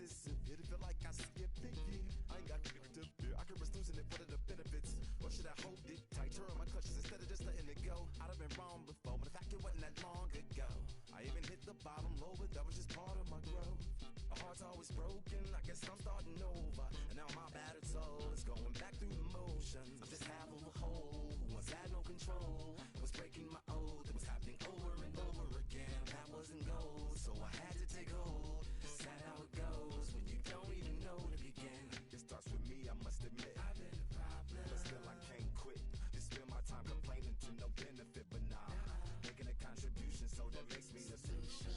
this severe to feel like I skip the year. I ain't got to get to fear. I can risk losing it. What are the benefits? Or should I hold it tight? Turn my clutches instead of just letting it go. I'd have been wrong before, but the fact it wasn't that long ago. I even hit the bottom low, but that was just part of my growth. My heart's always broken. I guess I'm starting over. And now my battered soul is going back through the motions. I'm just half of a whole who once had no control. I was breaking my oath. It was happening over and over again. That wasn't gold, so I had to take hold. Sad how it goes when you don't even know to begin. It starts with me, I must admit. I've been a problem, but still I can't quit. Just spend my time complaining to no benefit, but nah, making a contribution, so that makes me the solution.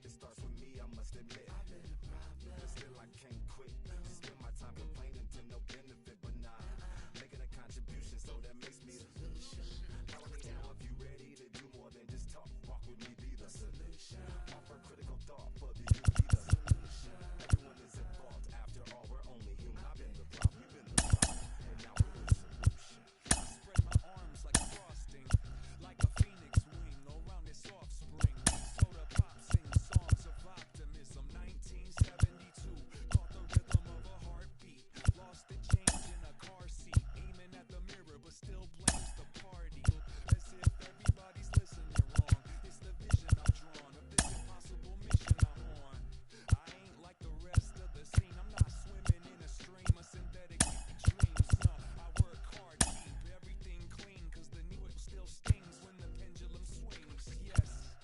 It starts with me, I must admit. I've been a problem, but still I can't quit. Just spend my time complaining to no benefit, but nah, making a contribution, so that makes me the solution. Follow me now if you ready to do more than just talk. Walk with me, be the solution. Offer critical thought for the youth, be the solution. Everyone is involved. After all, we're only human. I've been the problem, you've been the problem, and now we're the solution. I spread my arms like frosting, like a phoenix wing around its offspring. Soda pop sings songs of optimism. 1972, caught the rhythm of a heartbeat. Lost the change in a car seat, aiming at the mirror, but still blames the party. As if everybody's listening wrong. It's the vision I've drawn of this impossible mission I'm on. I ain't like the rest of the scene. I'm not swimming in a stream of synthetic dreams. No, I work hard, keep everything clean, cause the needle still stings when the pendulum swings. Yes,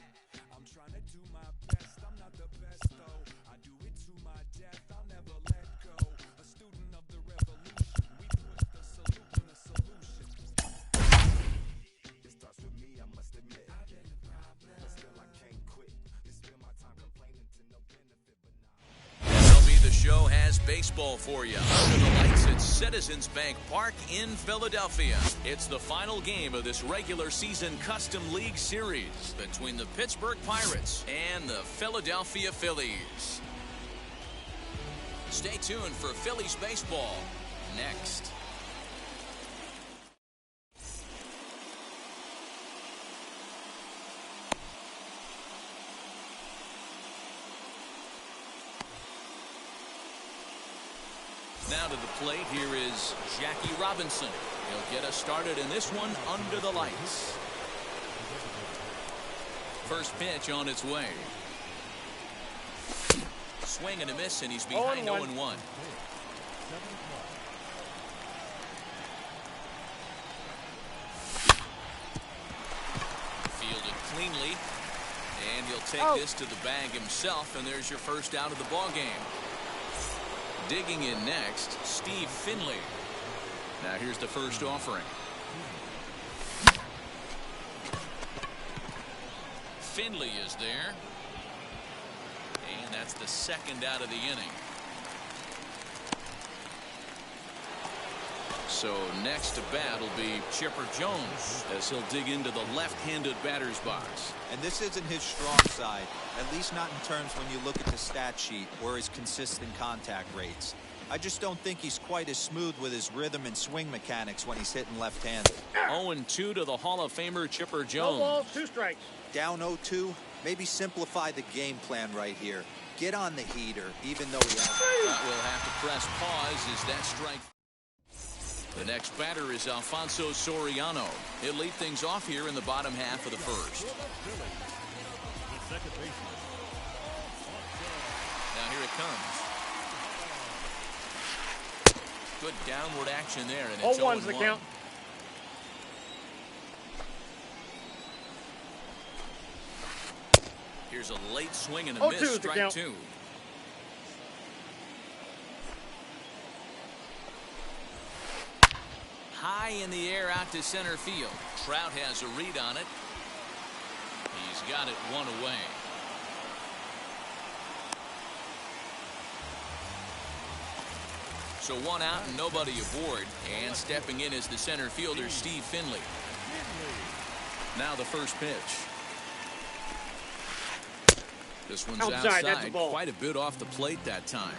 I'm trying to do my best. I'm not the best though. I do it to my death. I'll never let go. A student of the revolution. We put the salute in the solution. It starts with me, I must admit. I've been the problem, but still I can't quit. Just spend my time complaining to no benefit, but nah. MLB The Show has baseball for you. Under the lights at Citizens Bank Park in Philadelphia. It's the final game of this regular season Custom League Series between the Pittsburgh Pirates and the Philadelphia Phillies. Stay tuned for Phillies baseball next. Now to the plate, here is Jackie Robinson. He'll get us started in this one under the lights. First pitch on its way. Swing and a miss, and he's behind 0-1. Fielded cleanly, and he'll take this to the bag himself, and there's your first out of the ball game. Digging in next, Steve Finley. Now here's the first offering. Finley is there. And that's the second out of the inning. So next to bat will be Chipper Jones as he'll dig into the left-handed batter's box. And this isn't his strong side, at least not in terms when you look at the stat sheet or his consistent contact rates. I just don't think he's quite as smooth with his rhythm and swing mechanics when he's hitting left-handed. 0-2 to the Hall of Famer Chipper Jones. No balls, 2 strikes. Down 0-2, maybe simplify the game plan right here. Get on the heater, even though he has. But we'll have to press pause as that strike. The next batter is Alfonso Soriano. He'll lead things off here in the bottom half of the first. Now here it comes. Good downward action there, and it's 0-1's the count. Here's a late swing and a miss, strike 2. High in the air out to center field. Trout has a read on it. He's got it one away. So one out and nobody aboard. And stepping in is the center fielder, Steve Finley. Now the first pitch. This one's outside. That's a ball. Quite a bit off the plate that time.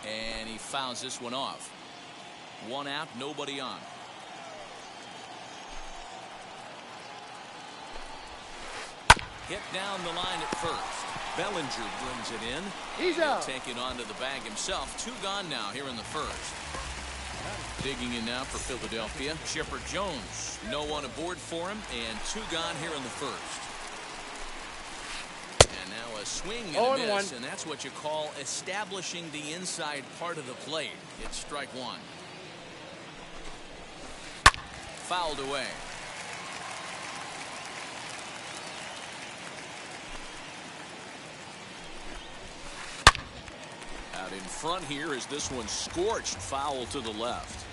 And he fouls this one off. One out, nobody on. Hit down the line at first. Bellinger brings it in. He's out. He'll take it onto the bag himself. 2 gone now here in the first. Digging in now for Philadelphia. Chipper Jones. No one aboard for him, and 2 gone here in the first. And now a swing and a miss, and that's what you call establishing the inside part of the plate. It's strike 1. Fouled away. Out in front here is this one scorched, foul to the left.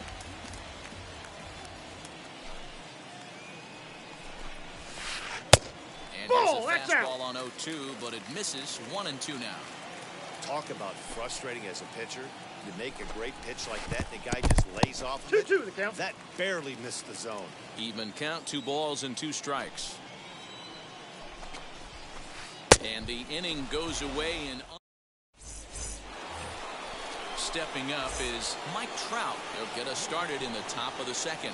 And has a fastball on 0-2, but it misses. 1-2 now. Talk about frustrating as a pitcher. You make a great pitch like that, the guy just lays off. 2-2 the count. That barely missed the zone. Even count, 2 balls and 2 strikes. And the inning goes away in. Stepping up is Mike Trout. He'll get us started in the top of the second.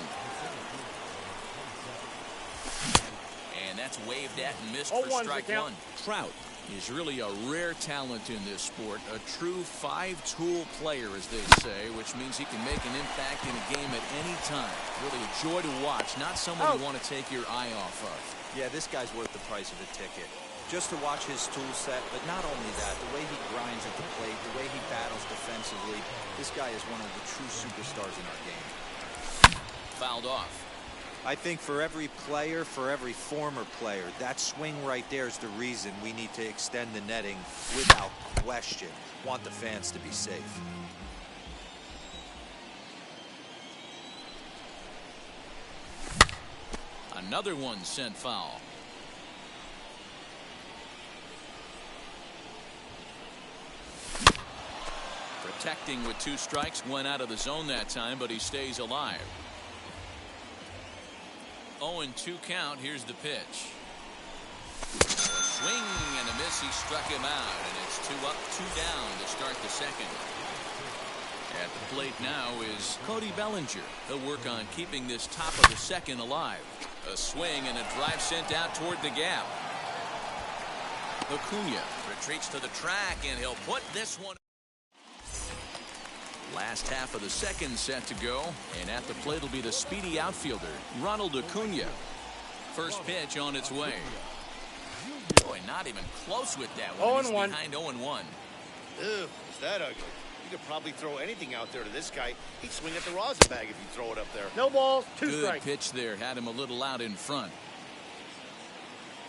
And that's waved at and missed for strike 1. Trout is really a rare talent in this sport. A true 5-tool player, as they say, which means he can make an impact in a game at any time. Really a joy to watch. Not someone you want to take your eye off of. Yeah, this guy's worth the price of a ticket. Just to watch his tool set, but not only that, the way he grinds at the plate, the way he battles defensively, this guy is one of the true superstars in our game. Fouled off. I think for every player, for every former player, that swing right there is the reason we need to extend the netting without question. Want the fans to be safe. Another one sent foul. Protecting with 2 strikes, went out of the zone that time, but he stays alive. 0-2 count. Here's the pitch. A swing and a miss. He struck him out, and it's 2 up, 2 down to start the second. At the plate now is Cody Bellinger. He'll work on keeping this top of the second alive. A swing and a drive sent out toward the gap. Acuna retreats to the track, and he'll put this one. Last half of the second set to go, and at the plate will be the speedy outfielder, Ronald Acuna. First pitch on its way. Boy, not even close with that one. He's behind 0-1. Ew, is that ugly? You could probably throw anything out there to this guy. He'd swing at the rosin bag if you throw it up there. No balls, 2 strikes. Good pitch there. Had him a little out in front.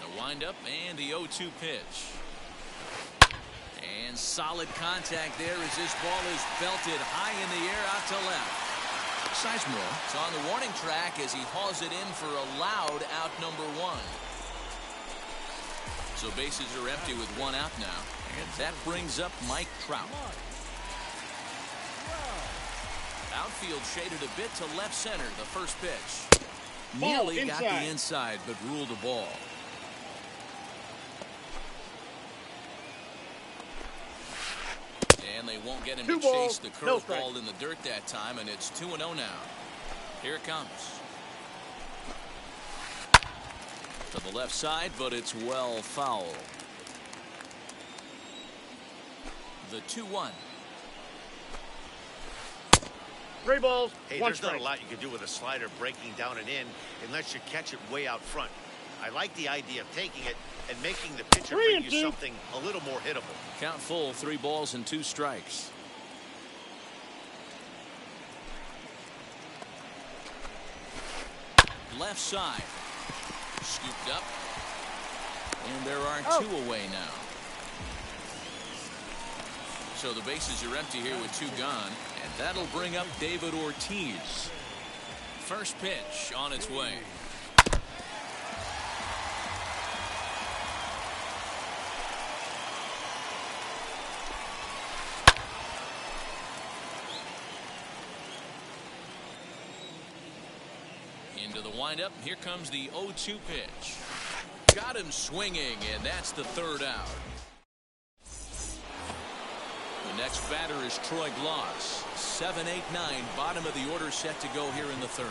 The windup and the 0-2 pitch. And solid contact there as this ball is belted high in the air out to left. Sizemore is on the warning track as he hauls it in for a loud out number 1. So bases are empty with 1 out now. And that brings up Mike Trout. Outfield shaded a bit to left center. The first pitch. Nearly got the inside, but ruled a ball. And they won't get him to chase the curveball in the dirt that time, and it's 2-0 now. Here it comes. To the left side, but it's well foul. The 2-1. 3 balls, hey, 1 there's strike. not a lot you can do with a slider breaking down and in unless you catch it way out front. I like the idea of taking it and making the pitcher bring you something a little more hittable. Count full, 3 balls and 2 strikes. Left side. Scooped up. And there are 2 away now. So the bases are empty here with 2 gone. And that'll bring up David Ortiz. First pitch on its way. Into the windup. Here comes the 0-2 pitch. Got him swinging, and that's the 3rd out. The next batter is Troy Gloss. 7, 8, 9, bottom of the order set to go here in the 3rd.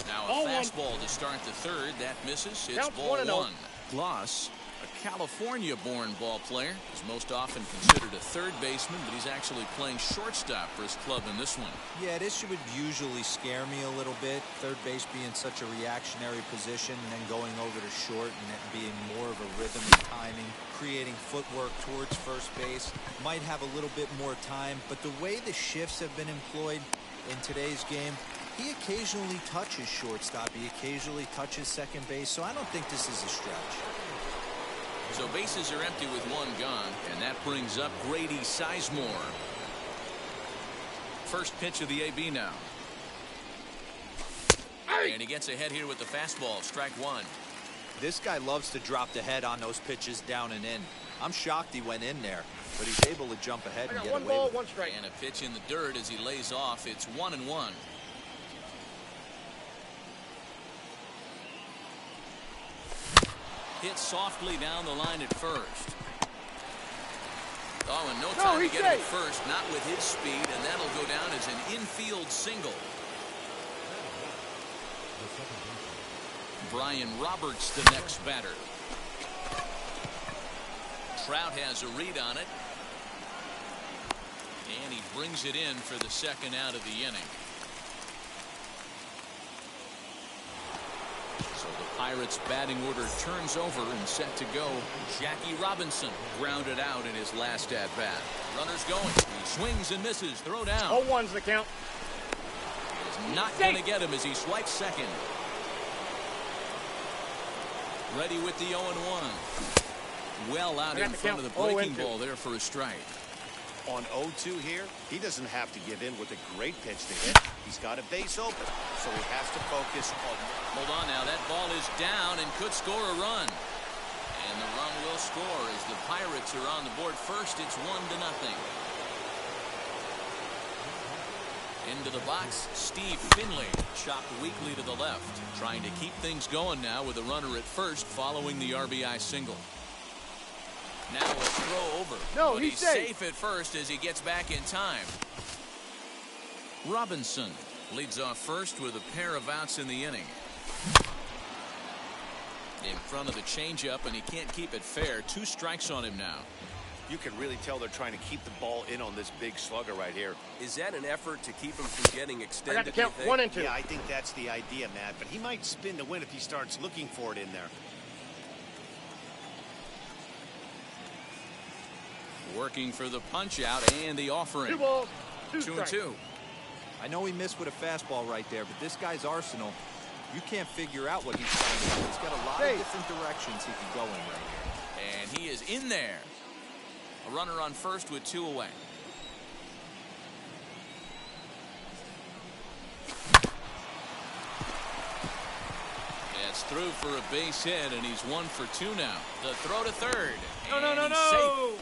Now a fastball to start the 3rd. That misses. It's ball 1. Gloss, a California-born ball player, is most often considered a third baseman, but he's actually playing shortstop for his club in this one. Yeah, this would usually scare me a little bit. Third base being such a reactionary position and then going over to short and it being more of a rhythm and timing, creating footwork towards first base. Might have a little bit more time, but the way the shifts have been employed in today's game, he occasionally touches shortstop. He occasionally touches second base, so I don't think this is a stretch. So bases are empty with one gone, and that brings up Grady Sizemore. First pitch of the AB now. And he gets ahead here with the fastball, strike one. This guy loves to drop the head on those pitches down and in. I'm shocked he went in there, but he's able to jump ahead and get away with it. 1 ball, 1 strike. And a pitch in the dirt as he lays off. It's 1-1. Hit softly down the line at first. Oh, and no time to get him at first, not with his speed, and that'll go down as an infield single. Brian Roberts, the next batter. Trout has a read on it. And he brings it in for the second out of the inning. So the Pirates batting order turns over and set to go. Jackie Robinson grounded out in his last at bat. Runners going. He swings and misses. Throw down. 0-1's the count. Is not going to get him as he swipes second. Ready with the 0-1. Well out in front of the breaking ball there for a strike. On 0-2 here, he doesn't have to give in with a great pitch to hit. He's got a base open, so he has to focus on... Hold on now, that ball is down and could score a run. And the run will score as the Pirates are on the board first. It's 1-0. Into the box, Steve Finley, chopped weakly to the left. Trying to keep things going now with a runner at first following the RBI single. Now a throw over. No, but he's safe at first as he gets back in time. Robinson leads off first with a pair of outs in the inning. In front of the changeup, and he can't keep it fair. 2 strikes on him now. You can really tell they're trying to keep the ball in on this big slugger right here. Is that an effort to keep him from getting extended? I got the count 1 and 2. Yeah, I think that's the idea, Matt. But he might spin to win if he starts looking for it in there. Working for the punch out and the offering. 2 balls, 2-2. I know he missed with a fastball right there, but this guy's arsenal, you can't figure out what he's trying to do. He's got a lot of different directions he can go in right here. And he is in there. A runner on first with 2 away. It's through for a base hit, and he's 1 for 2 now. The throw to third. No. Safe.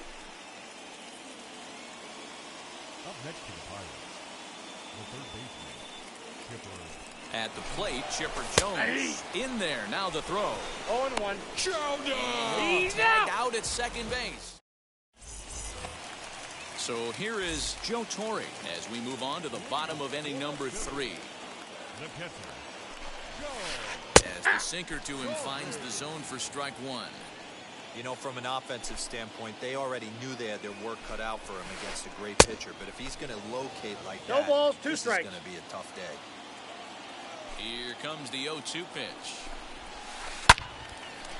Up next to the Pirates, the third baseman, Chipper. At the plate, Chipper Jones in there. Now the throw. 0-1. He's tagged out at second base. So here is Joe Torre as we move on to the bottom of inning number 3. The catcher, As the sinker to him finds the zone for strike 1. You know, from an offensive standpoint, they already knew they had their work cut out for him against a great pitcher. But if he's going to locate like that, No balls, 2 this strikes. is going to be a tough day. Here comes the 0-2 pitch.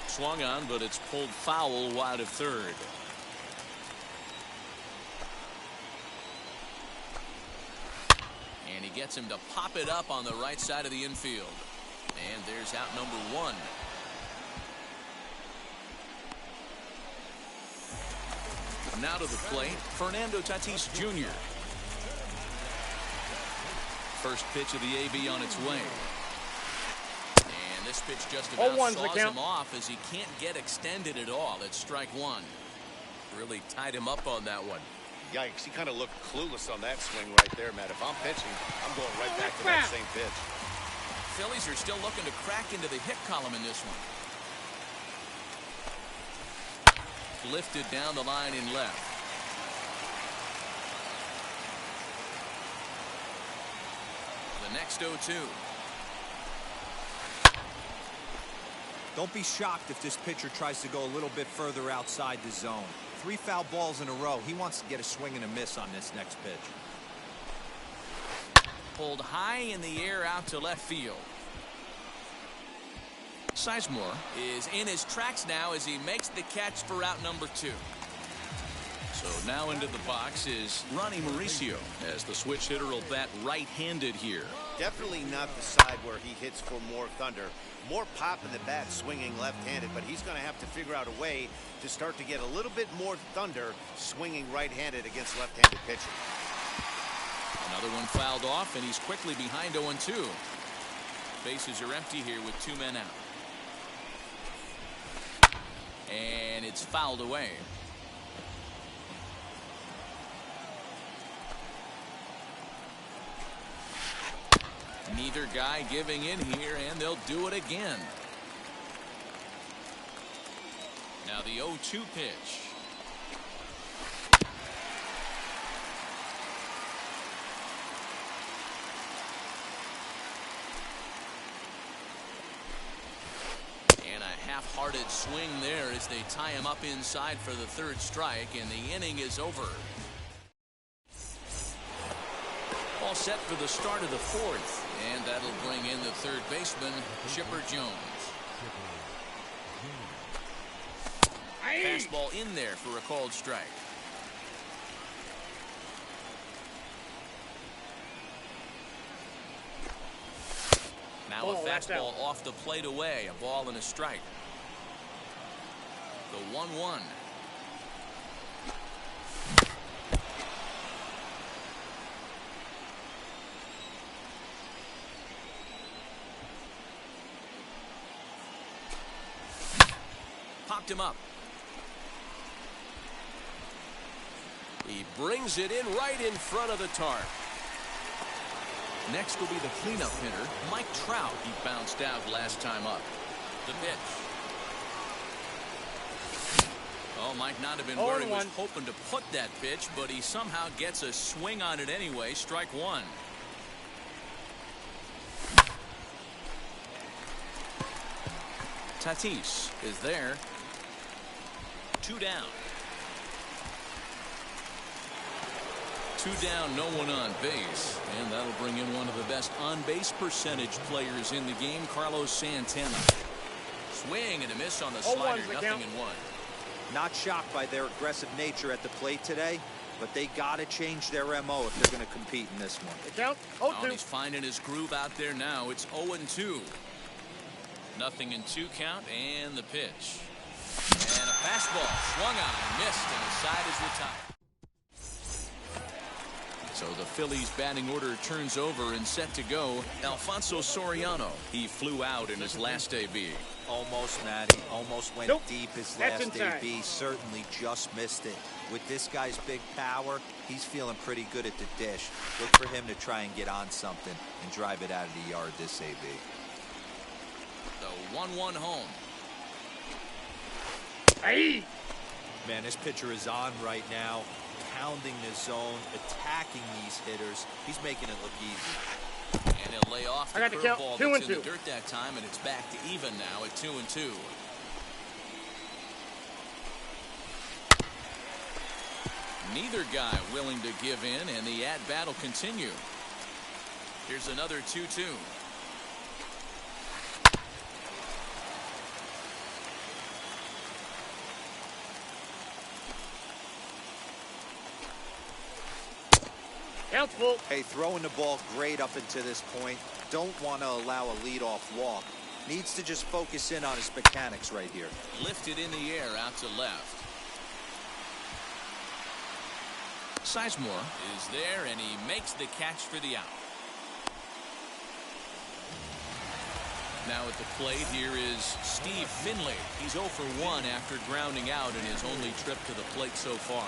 Swung on, but it's pulled foul wide of third. And he gets him to pop it up on the right side of the infield. And there's out number 1. Now to the plate, Fernando Tatis Jr. First pitch of the AB on its way. And this pitch just about saws him off as he can't get extended at all. It's strike 1. Really tied him up on that one. Yikes, he kind of looked clueless on that swing right there, Matt. If I'm pitching, I'm going right back to that same pitch. Phillies are still looking to crack into the hit column in this one. Lifted down the line in left. The next 0-2. Don't be shocked if this pitcher tries to go a little bit further outside the zone. 3 foul balls in a row. He wants to get a swing and a miss on this next pitch. Pulled high in the air out to left field. Sizemore is in his tracks now as he makes the catch for out number 2. So now into the box is Ronnie Mauricio, as the switch hitter will bat right-handed here. Definitely not the side where he hits for more thunder. More pop in the bat swinging left-handed, but he's going to have to figure out a way to start to get a little bit more thunder swinging right-handed against left-handed pitching. Another one fouled off, and he's quickly behind 0-2. Bases are empty here with 2 men out. And it's fouled away. Neither guy giving in here, and they'll do it again. Now the 0-2 pitch. And a half-hearted swing there as they tie him up inside for the 3rd strike, and the inning is over. All set for the start of the 4th, and that'll bring in the 3rd baseman, Chipper Jones. Fastball in there for a called strike. Now a fastball off the plate away, a ball and a strike. The 1-1. Popped him up. He brings it in right in front of the tarp. Next will be the cleanup hitter, Mike Trout. He bounced out last time up. The pitch. Oh, might not have been where he was hoping to put that pitch, but he somehow gets a swing on it anyway. Strike 1. Tatis is there. 2 down. 2 down, no one on base, and that'll bring in one of the best on-base percentage players in the game, Carlos Santana. Swing and a miss on the slider, nothing in 1. Not shocked by their aggressive nature at the plate today, but they got to change their MO if they're going to compete in this one. Count 0-2. Oh, he's finding his groove out there now. It's 0-2. Nothing in 2 count, and the pitch. And a fastball swung on, missed, and the side is retired. So the Phillies batting order turns over and set to go. Alfonso Soriano. He flew out in his last AB. Almost, Matty. Almost went deep his last AB. Certainly just missed it. With this guy's big power, he's feeling pretty good at the dish. Look for him to try and get on something and drive it out of the yard this AB. The 1-1 home. Hey! Man, this pitcher is on right now. Pounding the zone, attacking these hitters. He's making it look easy. And he'll lay off the curveball that's in the dirt that time, and it's back to even now at 2-2. Neither guy willing to give in, and the at-bat will continue. Here's another 2-2. Count's full. Hey, throwing the ball great up until this point. Don't want to allow a leadoff walk. Needs to just focus in on his mechanics right here. Lifted in the air out to left. Sizemore is there, and he makes the catch for the out. Now at the plate here is Steve Finley. He's 0 for 1 after grounding out in his only trip to the plate so far.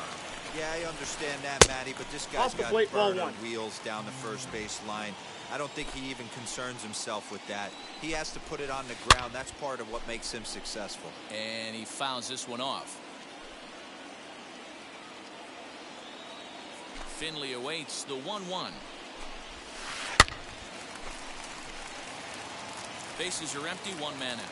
Yeah, I understand that, Matty, but this guy's got burner wheels down the first base line. I don't think he even concerns himself with that. He has to put it on the ground. That's part of what makes him successful. And he fouls this one off. Finley awaits the 1-1. Bases are empty, 1 man out.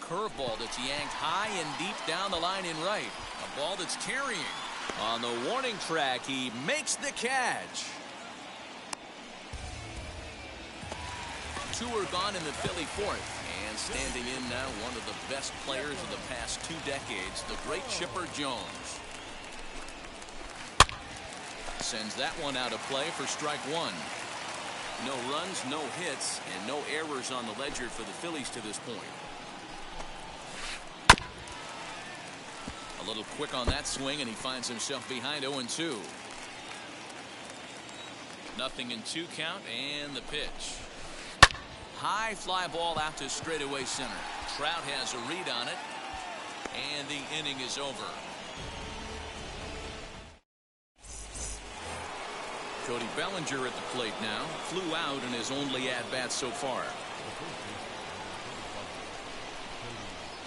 curveball that's yanked high and deep down the line in right. A ball that's carrying. On the warning track, he makes the catch. 2 are gone in the Philly fourth. And standing in now, one of the best players of the past 2 decades, the great Chipper Jones. Sends that one out of play for strike 1. No runs, no hits, and no errors on the ledger for the Phillies to this point. A little quick on that swing, and he finds himself behind 0-2. 0-2 count, and the pitch. High fly ball out to straightaway center. Trout has a read on it, and the inning is over. Cody Bellinger at the plate now. Flew out in his only at-bat so far.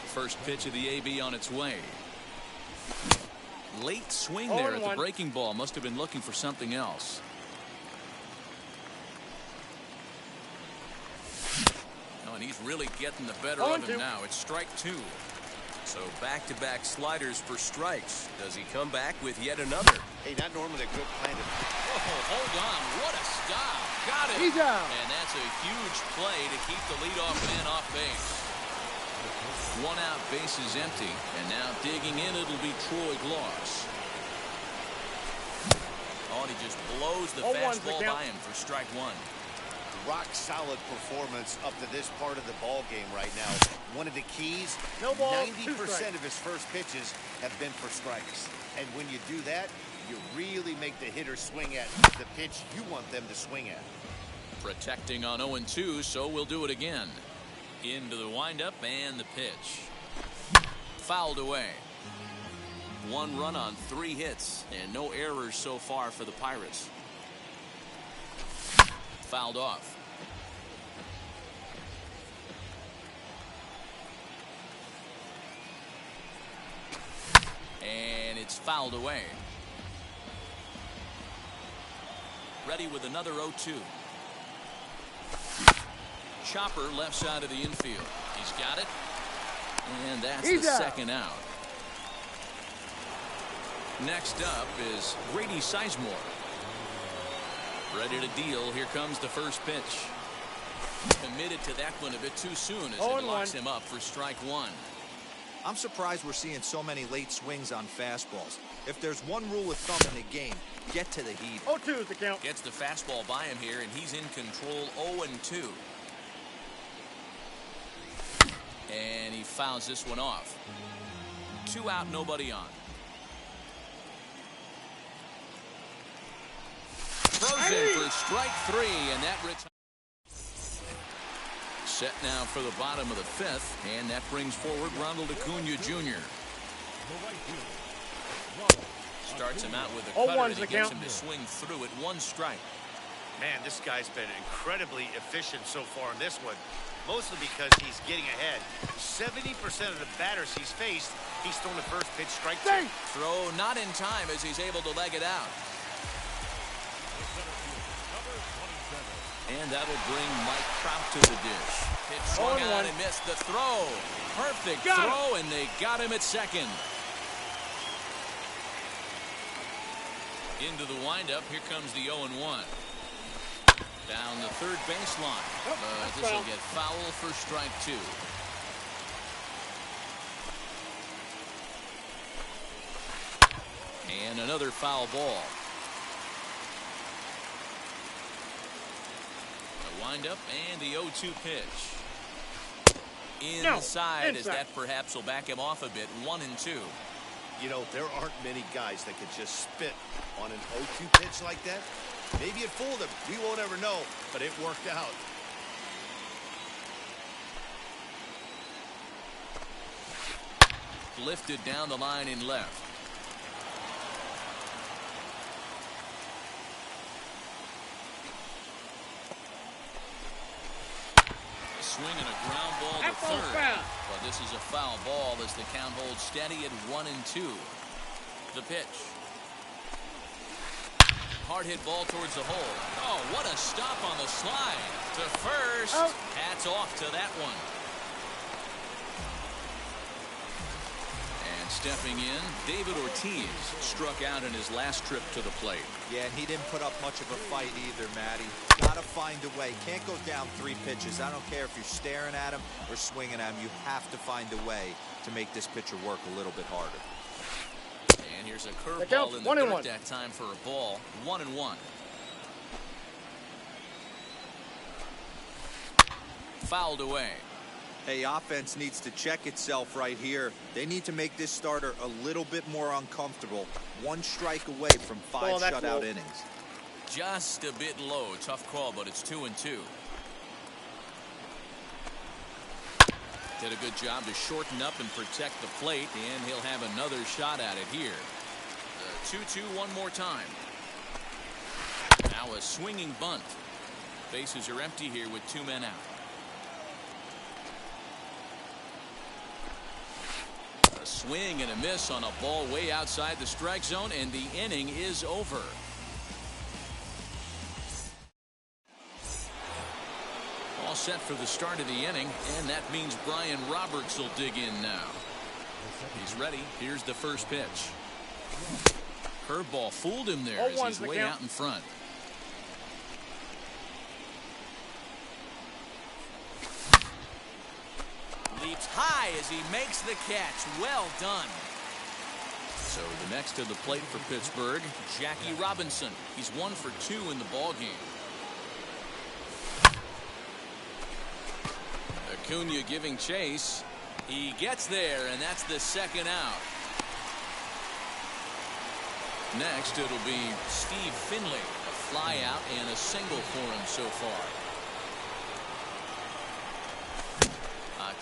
First pitch of the AB on its way. Late swing there at the breaking ball. Must have been looking for something else. Oh, and he's really getting the better of him now. It's strike 2. So back-to-back sliders for strikes. Does he come back with yet another? Hey, not normally a good plan to... Oh, hold on. What a stop. Got it. He's out. And that's a huge play to keep the leadoff man off base. 1 out, base is empty. And now digging in, it'll be Troy Gloss. Oh, and he just blows the fastball by him for strike 1. Rock solid performance up to this part of the ball game right now. One of the keys, 90% of his first pitches have been for strikes. And when you do that, you really make the hitter swing at the pitch you want them to swing at. Protecting on 0-2, so we'll do it again. Into the windup and the pitch. Fouled away. 1 run on 3 hits and no errors so far for the Pirates. Fouled off. And it's fouled away. Ready with another 0-2. Chopper left side of the infield. He's got it. And that's the second out. Next up is Grady Sizemore. Ready to deal. Here comes the first pitch. Committed to that one a bit too soon as it locks him up for strike 1. I'm surprised we're seeing so many late swings on fastballs. If there's one rule of thumb in the game, get to the heat. 0-2 is the count. Gets the fastball by him here, and he's in control. 0-2. And he fouls this one off. 2 out, nobody on. Throws in for strike 3, and that retires. Set now for the bottom of the 5th, and that brings forward Ronald Acuna Jr. Starts him out with a cutter, and he gets him to swing through at 1 strike. Man, this guy's been incredibly efficient so far in this one. Mostly because he's getting ahead. 70% of the batters he's faced, he's thrown the first pitch strike 2. Throw not in time as he's able to leg it out. And that'll bring Mike Trout to the dish. Pitch swung out and missed the throw. Perfect throw, and they got him at second. Into the windup. Here comes the 0-1. Down the third baseline. But this will get foul for strike 2. And another foul ball. The windup and the 0-2 pitch. Inside, as that perhaps will back him off a bit. 1-2. You know, there aren't many guys that could just spit on an 0-2 pitch like that. Maybe it fooled him. We won't ever know, but it worked out. Lifted down the line in left. A swing and a ground ball to third. But this is a foul ball as the count holds steady at 1-2. The pitch. Hard hit ball towards the hole. Oh, what a stop on the slide. To first. Hats off to that one. Stepping in, David Ortiz struck out in his last trip to the plate. Yeah, and he didn't put up much of a fight either, Matty. Got to find a way. Can't go down 3 pitches. I don't care if you're staring at him or swinging at him. You have to find a way to make this pitcher work a little bit harder. And here's a curveball in the dirt that time for a ball. 1-1. Fouled away. Hey, offense needs to check itself right here. They need to make this starter a little bit more uncomfortable. 1 strike away from 5 shutout innings. Just a bit low. Tough call, but it's 2-2. Did a good job to shorten up and protect the plate, and he'll have another shot at it here. 2-2 one more time. Now a swinging bunt. Bases are empty here with 2 men out. A swing and a miss on a ball way outside the strike zone, and the inning is over. All set for the start of the inning, and that means Brian Roberts will dig in now. He's ready. Here's the first pitch. Curveball fooled him there as he's way out in front. Leaps high as he makes the catch. Well done. So the next to the plate for Pittsburgh, Jackie Robinson. He's 1 for 2 in the ballgame. Acuna giving chase. He gets there, and that's the 2nd out. Next, it'll be Steve Finley. A fly out and a single for him so far.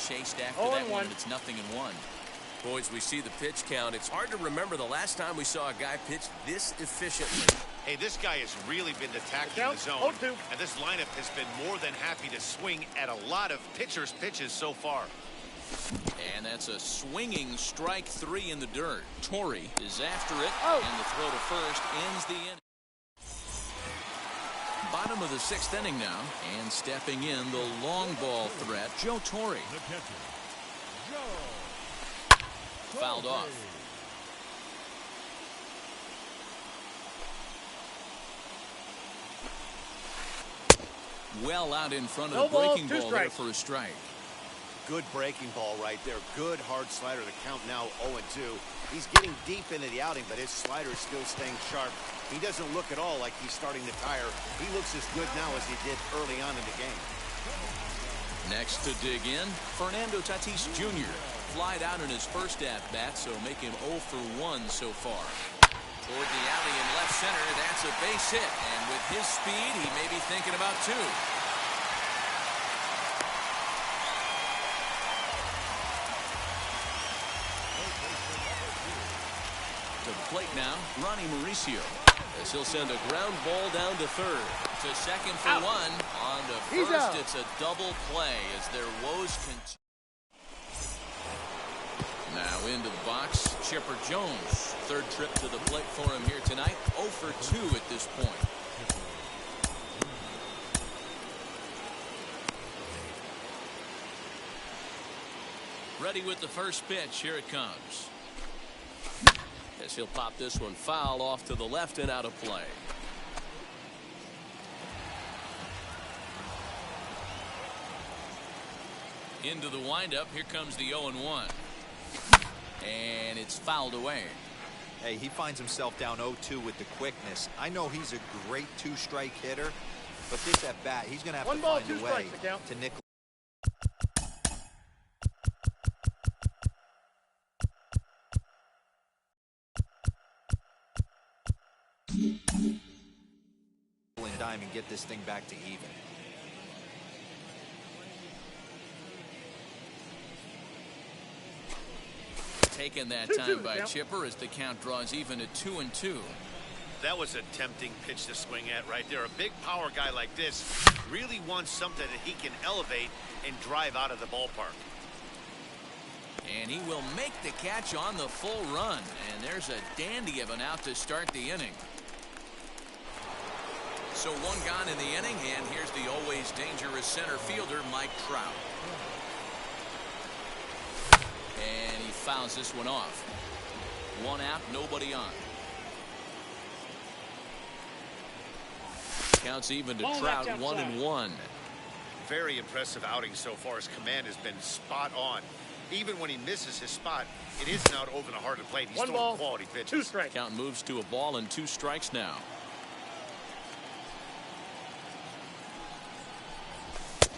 Chased after that one, it's 0-1. Boys, we see the pitch count. It's hard to remember the last time we saw a guy pitch this efficiently. Hey, this guy has really been attacking the zone. And this lineup has been more than happy to swing at a lot of pitchers' pitches so far. And that's a swinging strike 3 in the dirt. Torrey is after it, and the throw to first ends the inning. Bottom of the 6th inning now, and stepping in the long ball threat, Joe Torrey. Fouled off. Well out in front of the breaking ball there for a strike. Good breaking ball right there. Good hard slider. The count now 0-2. He's getting deep into the outing, but his slider is still staying sharp. He doesn't look at all like he's starting to tire. He looks as good now as he did early on in the game. Next to dig in, Fernando Tatis Jr. flied out in his first at-bat, so make him 0 for 1 so far. Toward the alley in left center, that's a base hit. And with his speed, he may be thinking about 2. To the plate now, Ronnie Mauricio, as he'll send a ground ball down to third. To second for 1. On to first, it's a double play as their woes continue. Now into the box, Chipper Jones. 3rd trip to the plate for him here tonight. 0 for 2 at this point. Ready with the first pitch. Here it comes. As he'll pop this one foul off to the left and out of play. Into the windup. Here comes the 0-1. And it's fouled away. Hey, he finds himself down 0-2 with the quickness. I know he's a great 2-strike hitter, but this at bat, he's going to have to find a way to nickel. Dime and get this thing back to even. Taken that time by Chipper as the count draws even at 2-2. That was a tempting pitch to swing at right there. A big power guy like this really wants something that he can elevate and drive out of the ballpark. And he will make the catch on the full run. And there's a dandy of an out to start the inning. So 1 gone in the inning, and here's the always dangerous center fielder, Mike Trout. And he fouls this one off. One out, nobody on. Counts even to Trout, 1-1. Very impressive outing so far. His command has been spot on. Even when he misses his spot, it isn't out over the heart of the plate. He's throwing quality pitches. 2 strikes. Count moves to a ball and 2 strikes now.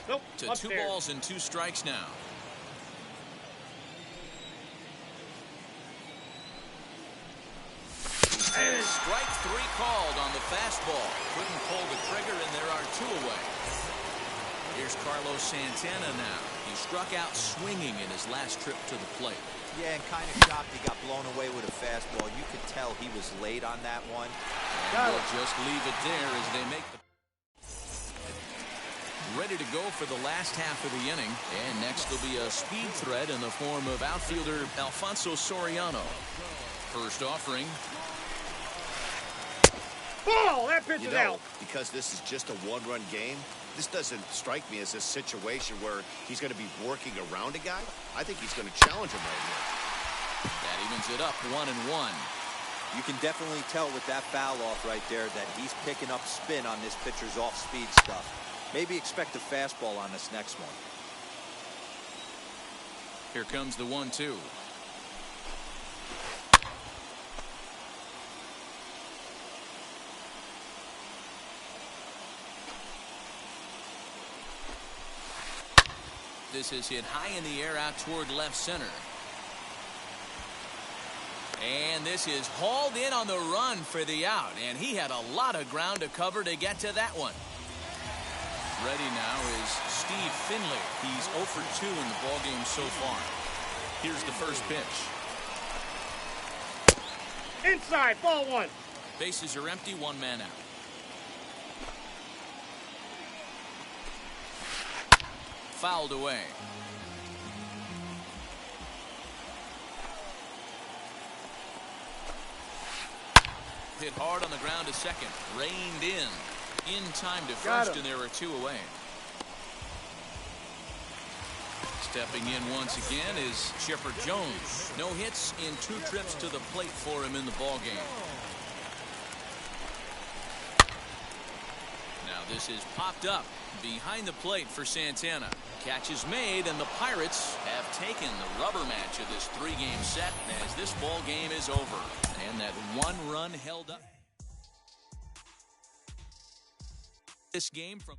Nope. To upstairs. 2 balls and 2 strikes now. And strike 3 called on the fastball. Couldn't pull the trigger, and there are 2 away. Here's Carlos Santana now. He struck out swinging in his last trip to the plate. Yeah, and kind of shocked he got blown away with a fastball. You could tell he was late on that one. And we'll just leave it there as they make the... Ready to go for the last half of the inning. And next will be a speed threat in the form of outfielder Alfonso Soriano. First offering. Ball! That pitch is out. Because this is just a 1-run game, this doesn't strike me as a situation where he's going to be working around a guy. I think he's going to challenge him right here. That evens it up, 1-1. You can definitely tell with that foul off right there that he's picking up spin on this pitcher's off-speed stuff. Maybe expect a fastball on this next one. Here comes the 1-2. This is hit high in the air out toward left center. And this is hauled in on the run for the out. And he had a lot of ground to cover to get to that one. Ready now is Steve Finley. He's 0 for 2 in the ballgame so far. Here's the first pitch. Inside, ball 1. Bases are empty, 1 man out. Fouled away. Hit hard on the ground to second. Reined in. In time to first, and there are 2 away. Stepping in once again is Chipper Jones. No hits in 2 trips to the plate for him in the ballgame. Now this is popped up behind the plate for Santana. Catch is made, and the Pirates have taken the rubber match of this 3-game set as this ball game is over. And that 1 run held up this game from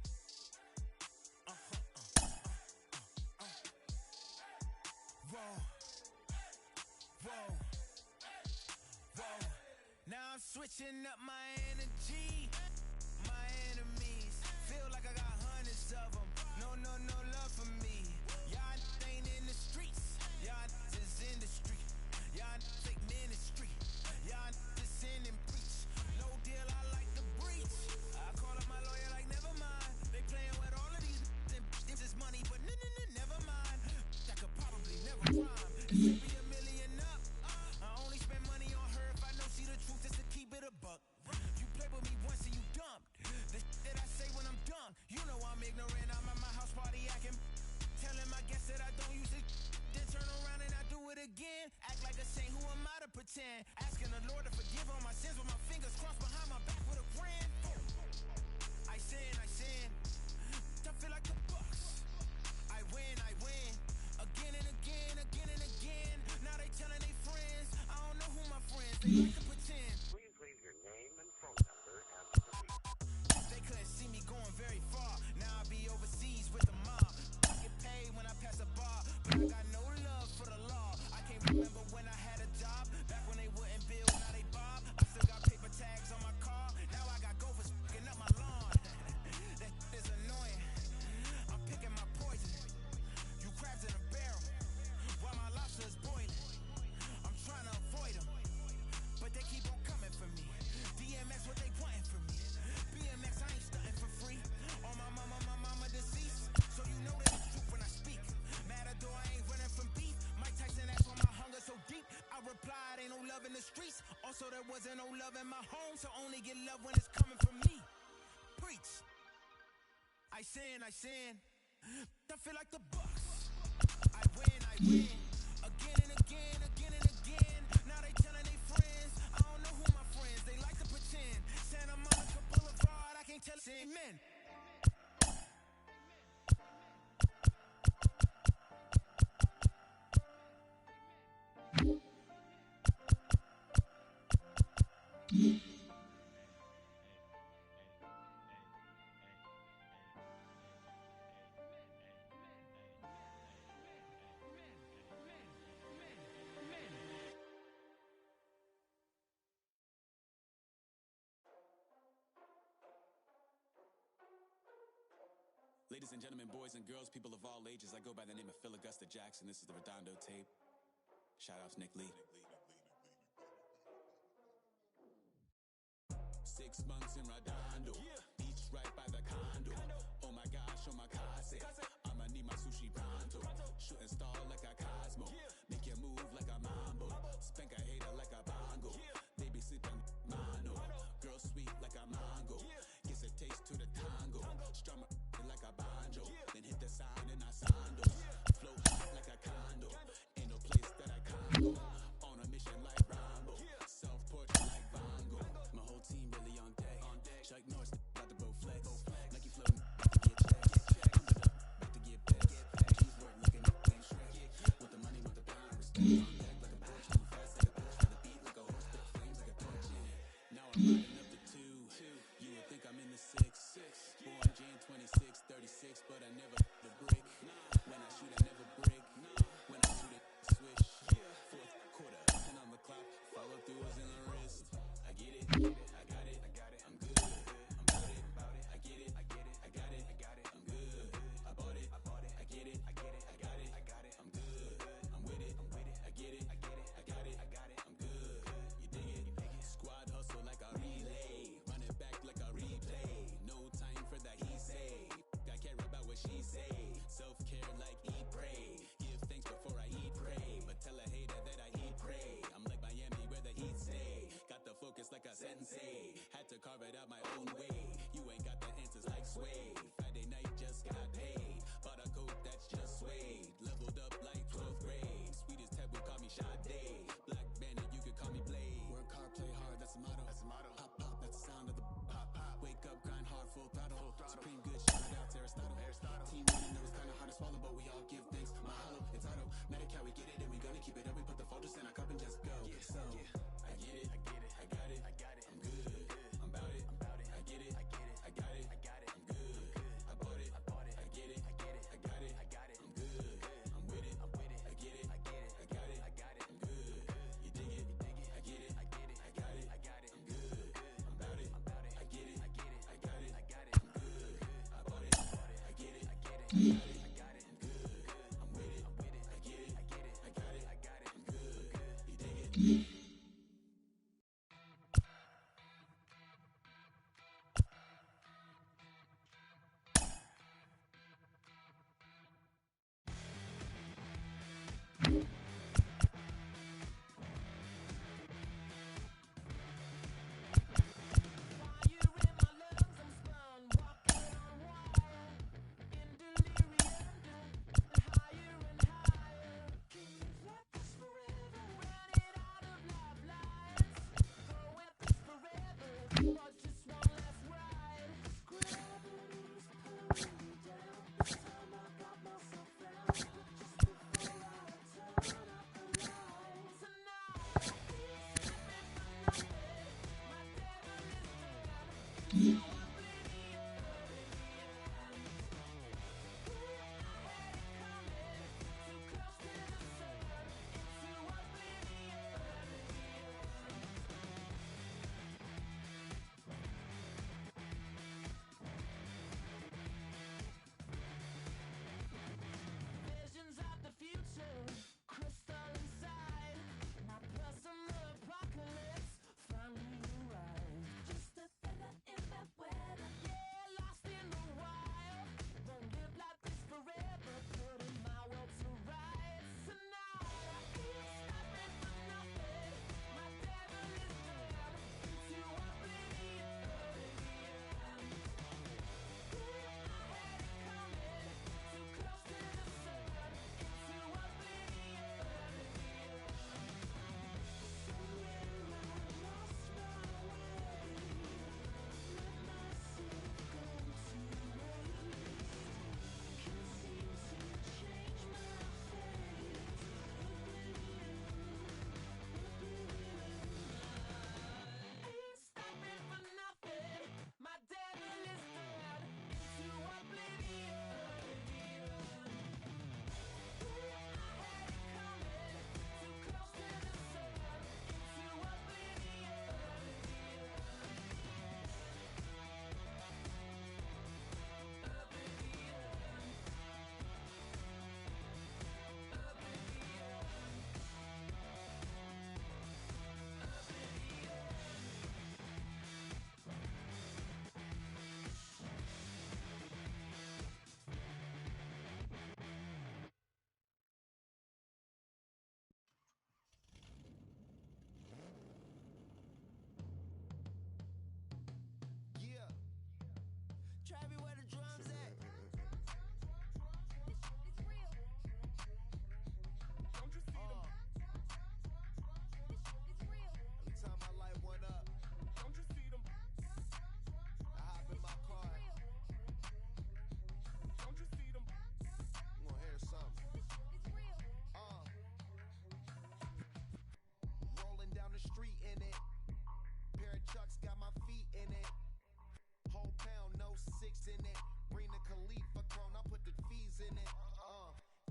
Now I'm switching up my energy. My enemies feel like I got hundreds of them. No love for me. Y'all ain't in the streets. Y'all is in the street. Y'all take ministry. Y'all just sin and preach. No deal, I like the breach. I call up my lawyer like never mind. They playing with all of these. This is money, but never mind. That could probably never rhyme. It should be $1 million up. I only spend money on her if I know she the truth is to keep it a buck. You play with me once and you dumped. The that I say when I'm done. You know I'm ignorant. I'm at my house party acting. Telling my guests that I don't use it. Then turn around and I do it again. Act like a saint, who am I to pretend? Asking the Lord to forgive all my sins with my fingers crossed behind my back with a grin. I sin. I feel like the Bucks. I win. Again and again. Now they telling their friends. I don't know who my friends. They like to pretend. Please leave your name and phone number after the beep. They couldn't see me going very far. Now I be overseas with the mob. I get paid when I pass a bar, but I got no love for the law. I can't remember when I had a job. Back when they wouldn't bill, now they bob. I still got paper tags on my car. Now I got gophers fucking up my lawn. That is annoying. I'm picking my poison. You crabs in a barrel, while my lobster is boiling. I'm trying to avoid them, but they keep on coming for me. DMX, what they wanting from me? BMX, I ain't stunting for free. On my mama deceased, so you know that it's truth when I speak. Matador, I ain't running from beef. Mike Tyson asked why my hunger so deep. I replied, ain't no love in the streets. Also, there wasn't no love in my home, so only get love when it's coming from me. Preach. I sin. I feel like the Bucks. I win. Again and again. Now they telling they Ladies and gentlemen, boys and girls, people of all ages, I go by the name of Phil Augusta Jackson. This is the Redondo tape. Shout out to Nick Lee. 6 months in Redondo, beach right by the condo. Oh my gosh, oh my casa, I'ma need my sushi pronto. Shooting star like a Cosmo, make you move like a mambo. Spank a hater like a bongo, baby sit on mano. Girl sweet like a mango, gets a taste to the tango. Strum like a banjo, then hit the sign in our sandos. Flow hot like a condo, ain't no place that I can't go. On a mission like Rambo, self-portrait like Van Gogh. My whole team really on deck. Chuck Norris about to bow flex. Nike floating to get checks. I'm about to get pets. Cheese work looking at same Shrek. Want the money, want the pound. Respect on deck like a porch. Move fast like a bitch. For the beat like a horse. Spit flames like a torch. Now I'm riding up to 2. You would think I'm in the 6. Born Jan 26, 36, but I never the brick. When I shoot, I never break. When I shoot it, swish. Fourth quarter, and on the clock. Follow through is in the wrist. I get it, I got it, I'm good. I'm about it, I get it, I got it, I'm good. I bought it, I get it, I got it, I'm good. I'm with it, I get it, I got it, I'm good. You dig it? Squad hustle like a relay, run it back like a replay. No time for that he say. I care about what she say. Self-care like eat, pray. Give thanks before I eat, pray. But tell a hater that I eat, pray. I'm like Miami where the heat stay. Got the focus like a sensei. Had to carve it out my own way. You ain't got the answers like Sway. Friday night just got paid. Bought a coat that's just suede. Leveled up like 12th grade. Sweetest taboo call me Sade. Black Bandit, you could call me Blade. Work hard, play hard, that's the motto. Pop, pop, that's the sound of the pop, pop. Wake up, grind hard, full throttle. Supreme good, shout out to Aristotle. Team winning, it was kinda hard to swallow, but we all give thanks. Mahalo, it's auto. Matic how we get it, and we gonna keep it up. We put the focus in our cup and just go. So, I get it, I got it, I'm good. I'm about it, I get it, I got it, I'm good. I bought it, I get it, I got it, I'm good. I'm with it, I get it, I got it, I'm good. You dig it, I get it, I got it, I'm good. I'm about it, I get it, I got it, I'm good. I bought it, I get it, I got it, I'm good. I'm with it, I get it, I got it, I'm good. You dig it? Just a feather in that way. six in it. Bring the Khalifa cone, I put the fees in it.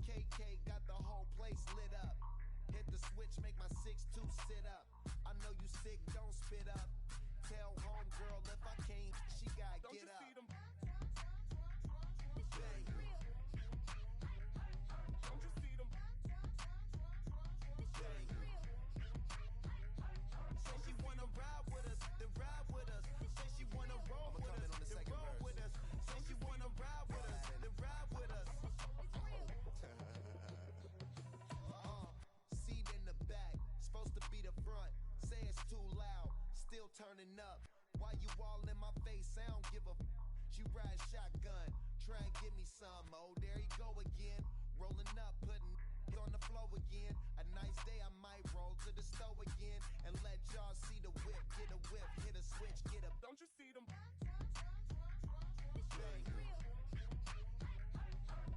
KK got the whole place lit up. Hit the switch, make my 6'2" sit up. I know you sick, don't spit up. Tell homegirl if I can't, she gotta get up. Don't you see them? Bang. Don't you see them? Bang. Say she wanna ride with us, then ride with us. Say she wanna roll with us, then roll with us. Say she wanna ride with us, then ride with us. Seat in the back, supposed to be the front. Say it's too loud, still turning up. Why you all in my face? I don't give a. She ride shotgun, try and give me some. Oh, there you go again. Rolling up, putting it on the floor again. A nice day, I might roll to the stove again and let y'all see the whip. Get a whip, hit a switch, get a. Don't you see them? Bang.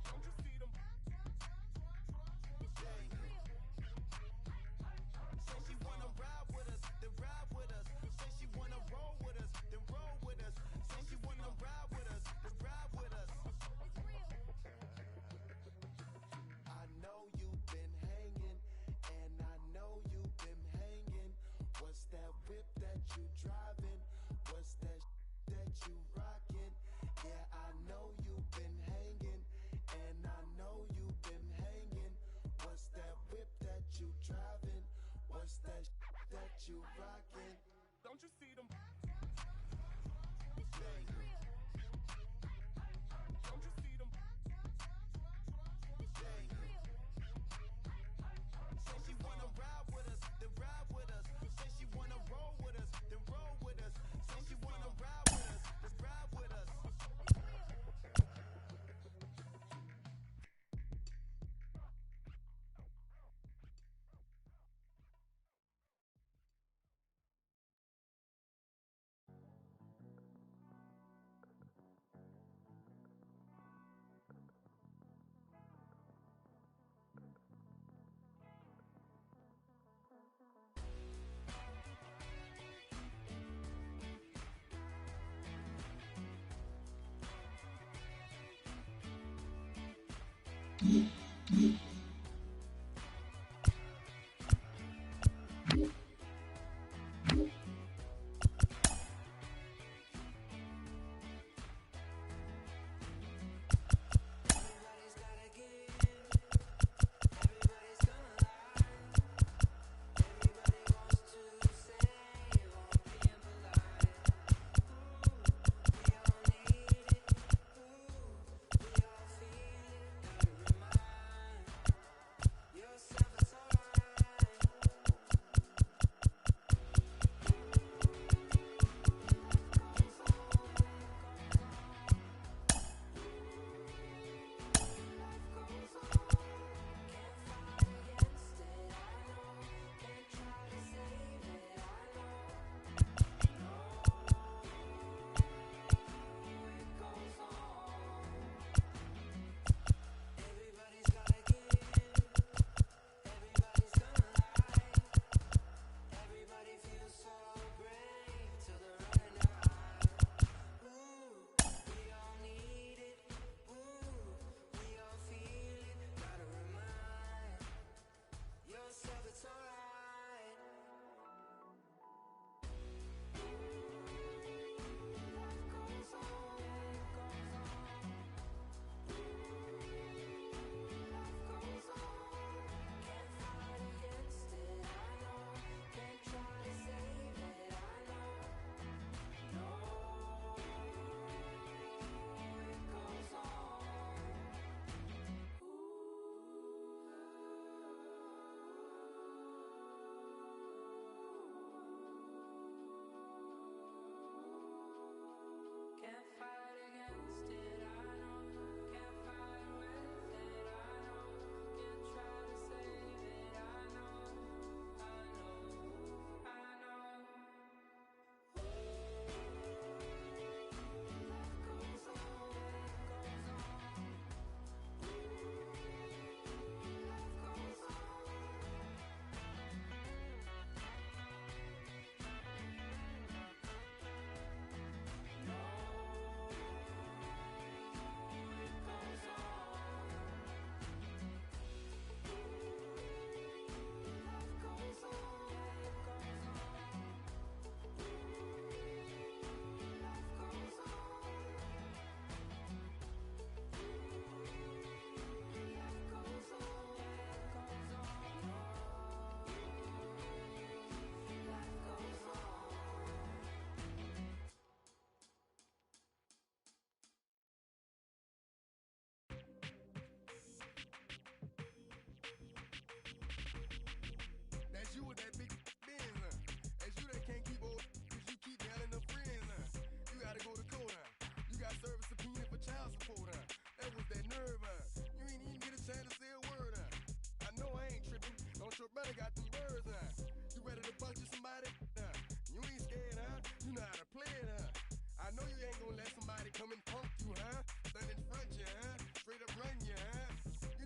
Don't you see them? Bang. Say she wanna ride with us, then ride with us. Say she wanna roll with us, then roll with us. Say she wanna ride with us, then ride with us. I know you've been hanging, and I know you've been hanging. What's that whip that you driving? What's that that you rocking? Yeah, I know you've been hanging, and I know you've been hanging. What's that whip that you driving? What's that that you rocking? Don't you see them? Bang. Don't you see them? Bang. Say she wanna ride with us, then ride with us. Say she wanna roll with us, then roll with us. Say she wanna ride with us, then ride with us.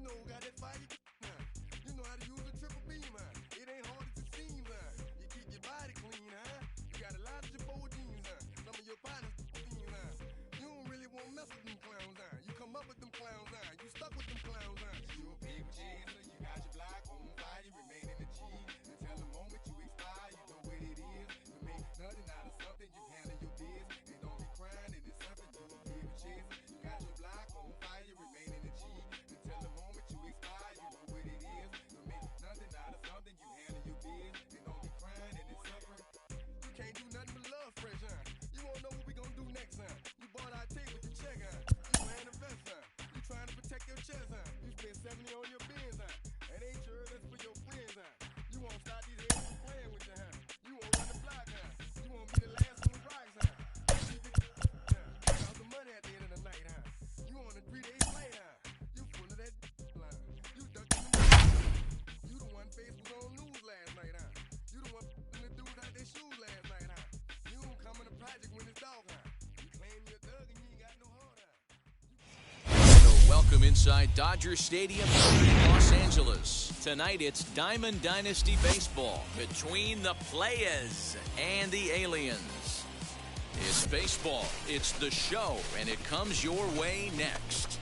know, got that fire, huh? You know how to use a triple beam, huh? It ain't hard as it seems, huh? You keep your body clean, huh? You got a lot of your bold jeans, huh? Some of your partners, huh? You don't really want to mess with them clowns, huh? You come up with them clowns, huh? You stuck with them clowns, huh? You a big chaser, you got your block on fire, you remain in the G. Until the moment you expire, you know what it is. To make nothing out of something, you handle your biz. And don't be crying, and it's something you a big chaser. You got your block on fire, you remain in the G. Until the moment you expire, you know what it is. To make nothing out of something, you handle your biz. And don't be crying, and it's suffering. You can't do nothing but love fresh, huh? You won't know what we gonna do next, huh? You bought our tape with the check, huh? You wearing a vest, huh? You trying to protect your chest, huh? You spent 70 on your bins, huh? And ain't sure that's for your friends, huh? You won't stop these heads from playing with you, huh? You won't run the block, huh? You won't be the last on the rocks, huh? Cause the money at the end of the night, huh? You on a 3-day flight, huh? You full of that line. You ducked in the money. You the one face was on news last night, huh? You the one the dudes out their shoes last night, huh? You don't come in the project when it's dark, huh? You claim you're a thug and you ain't got no heart, huh? So welcome inside Dodger Stadium in Los Angeles. Tonight it's Diamond Dynasty Baseball between the players and the aliens. It's baseball, it's the show, and it comes your way next.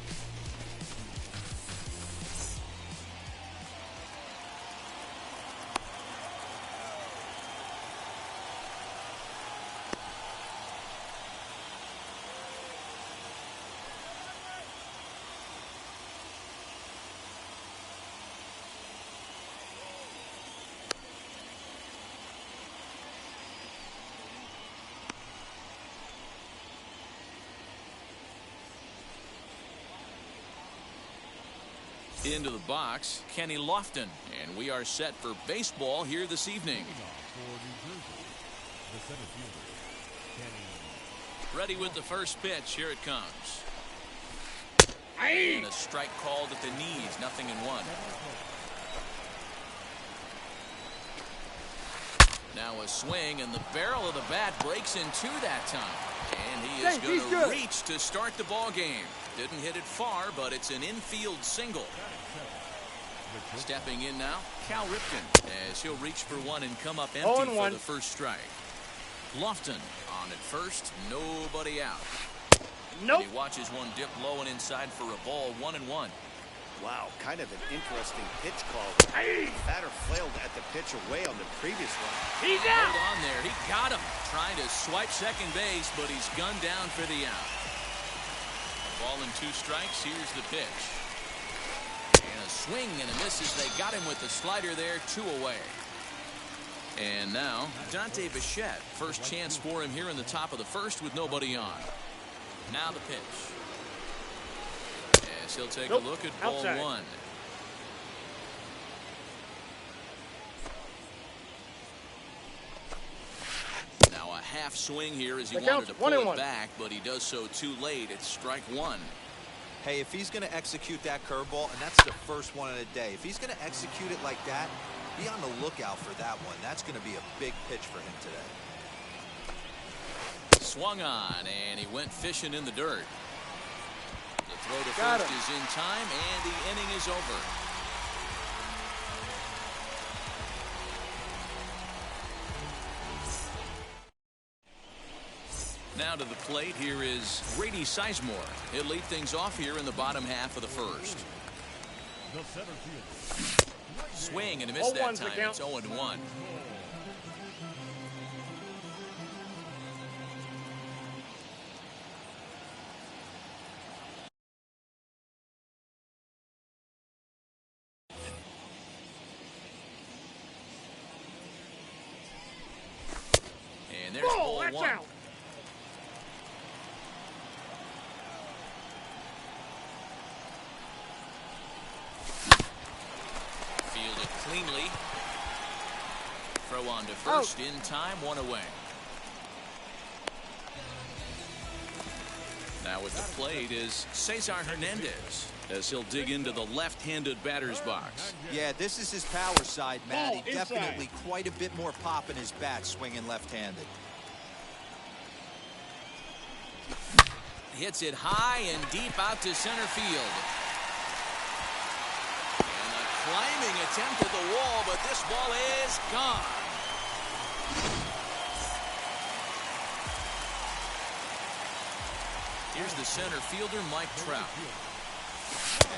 Into the box, Kenny Lofton, and we are set for baseball here this evening. Ready with the first pitch. Here it comes. And a strike called at the knees. 0-1. Now a swing, and the barrel of the bat breaks in two that time. And he is going to reach to start the ball game. Didn't hit it far, but it's an infield single. Stepping in now, Cal Ripken, as he'll reach for one and come up empty for the first strike. Lofton on at first, nobody out. Nope. And he watches one dip low and inside for a ball. 1-1. Wow, kind of an interesting pitch call. Batter flailed at the pitch away on the previous one. He's out. Hold on there. He got him. Trying to swipe second base, but he's gunned down for the out. Ball and 2 strikes. Here's the pitch. And a swing and a miss as they got him with the slider there. 2 away. And now, Dante Bichette. First chance for him here in the top of the first with nobody on. Now the pitch. As he'll take a look at ball Outside. 1. Now a half swing here as he wanted to pull it back, but he does so too late. It's strike 1. Hey, if he's going to execute that curveball, and that's the first one of the day, if he's going to execute it like that, be on the lookout for that one. That's going to be a big pitch for him today. Swung on, and he went fishing in the dirt. The throw to first is in time, and the inning is over. Now to the plate, here is Grady Sizemore. He'll lead things off here in the bottom half of the first. Swing and a miss that time. It's 0-1. And there's ball 1. Out. Fielded cleanly. Throw on to first in time, 1 away. Now with the plate is Cesar Hernandez as he'll dig into the left-handed batter's box. Yeah, this is his power side, Matty. Definitely quite a bit more pop in his bat swinging left-handed. Hits it high and deep out to center field. climbing attempt at the wall, but this ball is gone. Here's the center fielder, Mike Trout.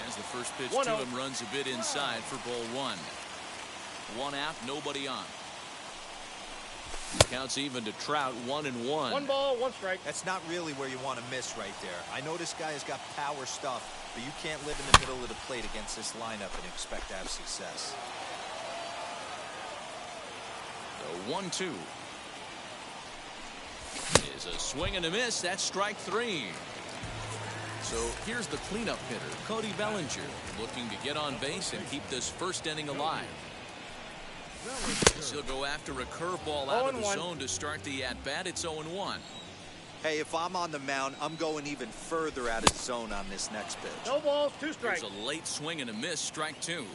As the first pitch to him runs a bit inside for ball one. One out, nobody on. Counts even to Trout, 1-1. 1 ball, 1 strike. That's not really where you want to miss right there. I know this guy has got power stuff, but you can't live in the middle of the plate against this lineup and expect to have success. The 1-2 is a swing and a miss. That's strike 3. So here's the cleanup hitter, Cody Bellinger, looking to get on base and keep this first inning alive. He'll go after a curveball out of the zone to start the at-bat. It's 0-1. Hey, if I'm on the mound, I'm going even further out of zone on this next pitch. No balls, 2 strikes. There's a late swing and a miss, strike 2.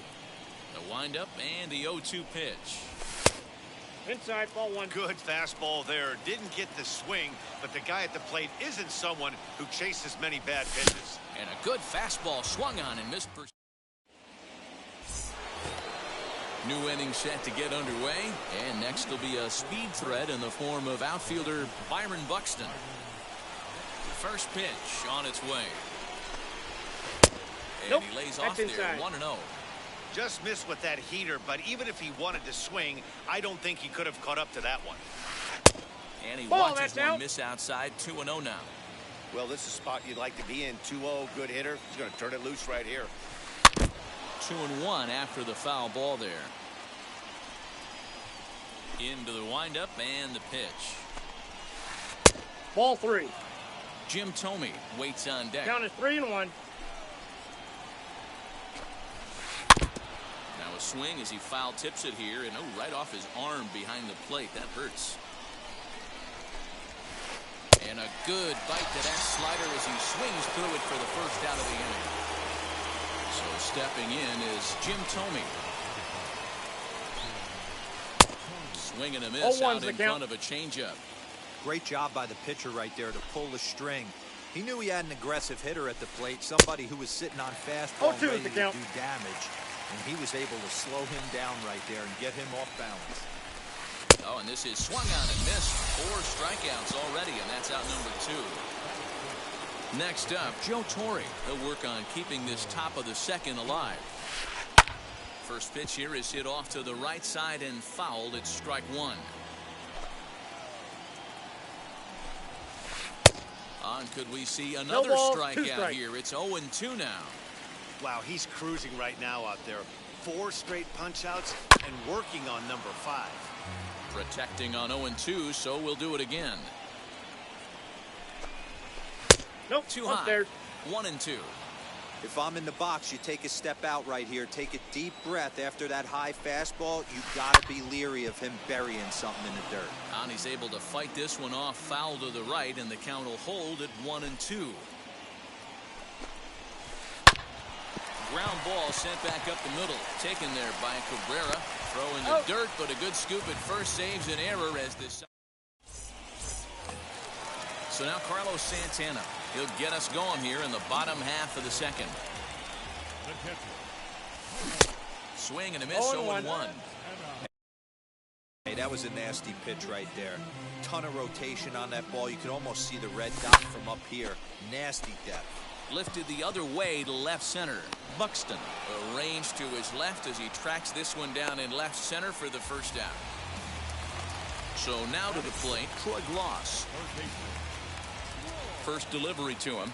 The windup and the 0-2 pitch. Inside, ball 1. Good fastball there. Didn't get the swing, but the guy at the plate isn't someone who chases many bad pitches. And a good fastball swung on and missed for. New inning set to get underway, and next will be a speed threat in the form of outfielder Byron Buxton. First pitch on its way. And he lays off there, 1-0. Just missed with that heater, but even if he wanted to swing, I don't think he could have caught up to that one. And he watches one miss outside, 2-0 now. Well, this is a spot you'd like to be in. 2-0, good hitter. He's going to turn it loose right here. 2-1 after the foul ball there. Into the windup and the pitch. Ball 3. Jim Thome waits on deck. Count is 3-1. Now a swing as he foul tips it here, and right off his arm behind the plate. That hurts. And a good bite to that slider as he swings through it for the first out of the inning. So stepping in is Jim Thome. Swing and a miss out in front of a changeup. Great job by the pitcher right there to pull the string. He knew he had an aggressive hitter at the plate, somebody who was sitting on fastball ready to do damage, and he was able to slow him down right there and get him off balance. Oh, and this is swung on and missed. 4 strikeouts already, and that's out number 2. Next up, Joe Torre. He'll work on keeping this top of the second alive. First pitch here is hit off to the right side and fouled. It's strike 1. On could we see another strikeout here? It's 0-2 now. Wow, he's cruising right now out there. 4 straight punch-outs and working on number 5. Protecting on 0-2, so we'll do it again. Nope, too high. 1-2. If I'm in the box, you take a step out right here. Take a deep breath after that high fastball. You got to be leery of him burying something in the dirt. And he's able to fight this one off, foul to the right, and the count will hold at 1-2. Ground ball sent back up the middle. Taken there by Cabrera. Throw in the dirt, but a good scoop at first saves an error as this. So now Carlos Santana. He'll get us going here in the bottom half of the second. Swing and a miss, 0-1. Hey, that was a nasty pitch right there. Ton of rotation on that ball. You could almost see the red dot from up here. Nasty depth. Lifted the other way to left center. Buxton arranged to his left as he tracks this one down in left center for the first out. So now to the plate, Troy Gloss. First delivery to him.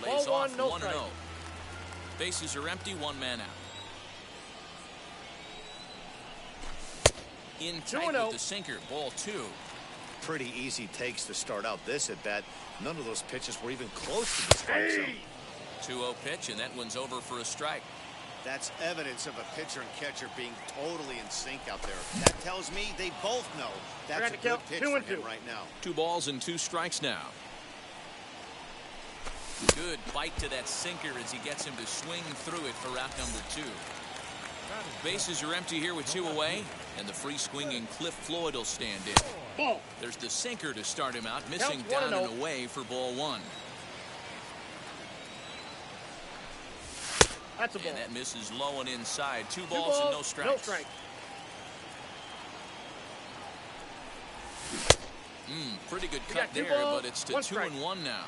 Lays off 1-0. Bases are empty, 1 man out. In tight with the sinker, ball 2. Pretty easy takes to start out this at bat. None of those pitches were even close to the strike zone. 2-0 pitch, and that one's over for a strike. That's evidence of a pitcher and catcher being totally in sync out there. That tells me they both know that's a good pitch for him right now. 2 balls and 2 strikes now. Good bite to that sinker as he gets him to swing through it for out number 2. Bases are empty here with 2 away, and the free swinging Cliff Floyd will stand in. There's the sinker to start him out, missing down and away for ball 1. That's a ball. And that misses low and inside. Two balls and no strikes. No strike. Pretty good cut there, balls, but it's to 2-1 now.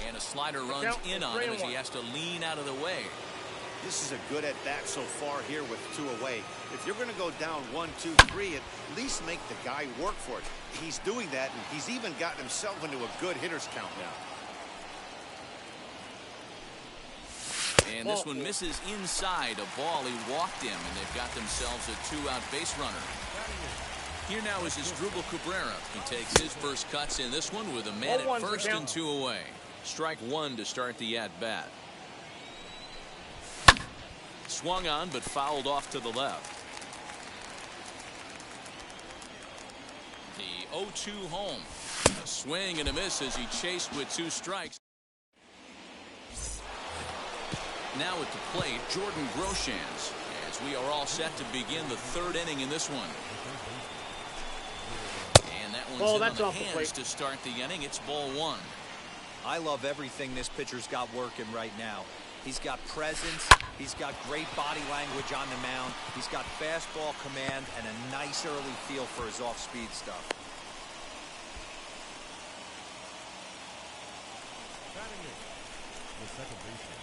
And a slider runs in on him as he has to lean out of the way. This is a good at-bat so far here with 2 away. If you're going to go down 1, 2, 3, at least make the guy work for it. He's doing that, and he's even gotten himself into a good hitter's count now. And this one misses inside. A ball, he walked him, and they've got themselves a 2-out base runner. Here now is Asdrubal Cabrera. He takes his first cuts in this one with a man at first and 2 away. Strike 1 to start the at-bat. Swung on, but fouled off to the left. The 0-2 home. A swing and a miss as he chased with 2 strikes. Now at the plate, Jordan Groshans, as we are all set to begin the 3rd inning in this one. And that one's in on the hands to start the inning. It's ball 1. I love everything this pitcher's got working right now. He's got presence. He's got great body language on the mound. He's got fastball command and a nice early feel for his off-speed stuff. The second baseman,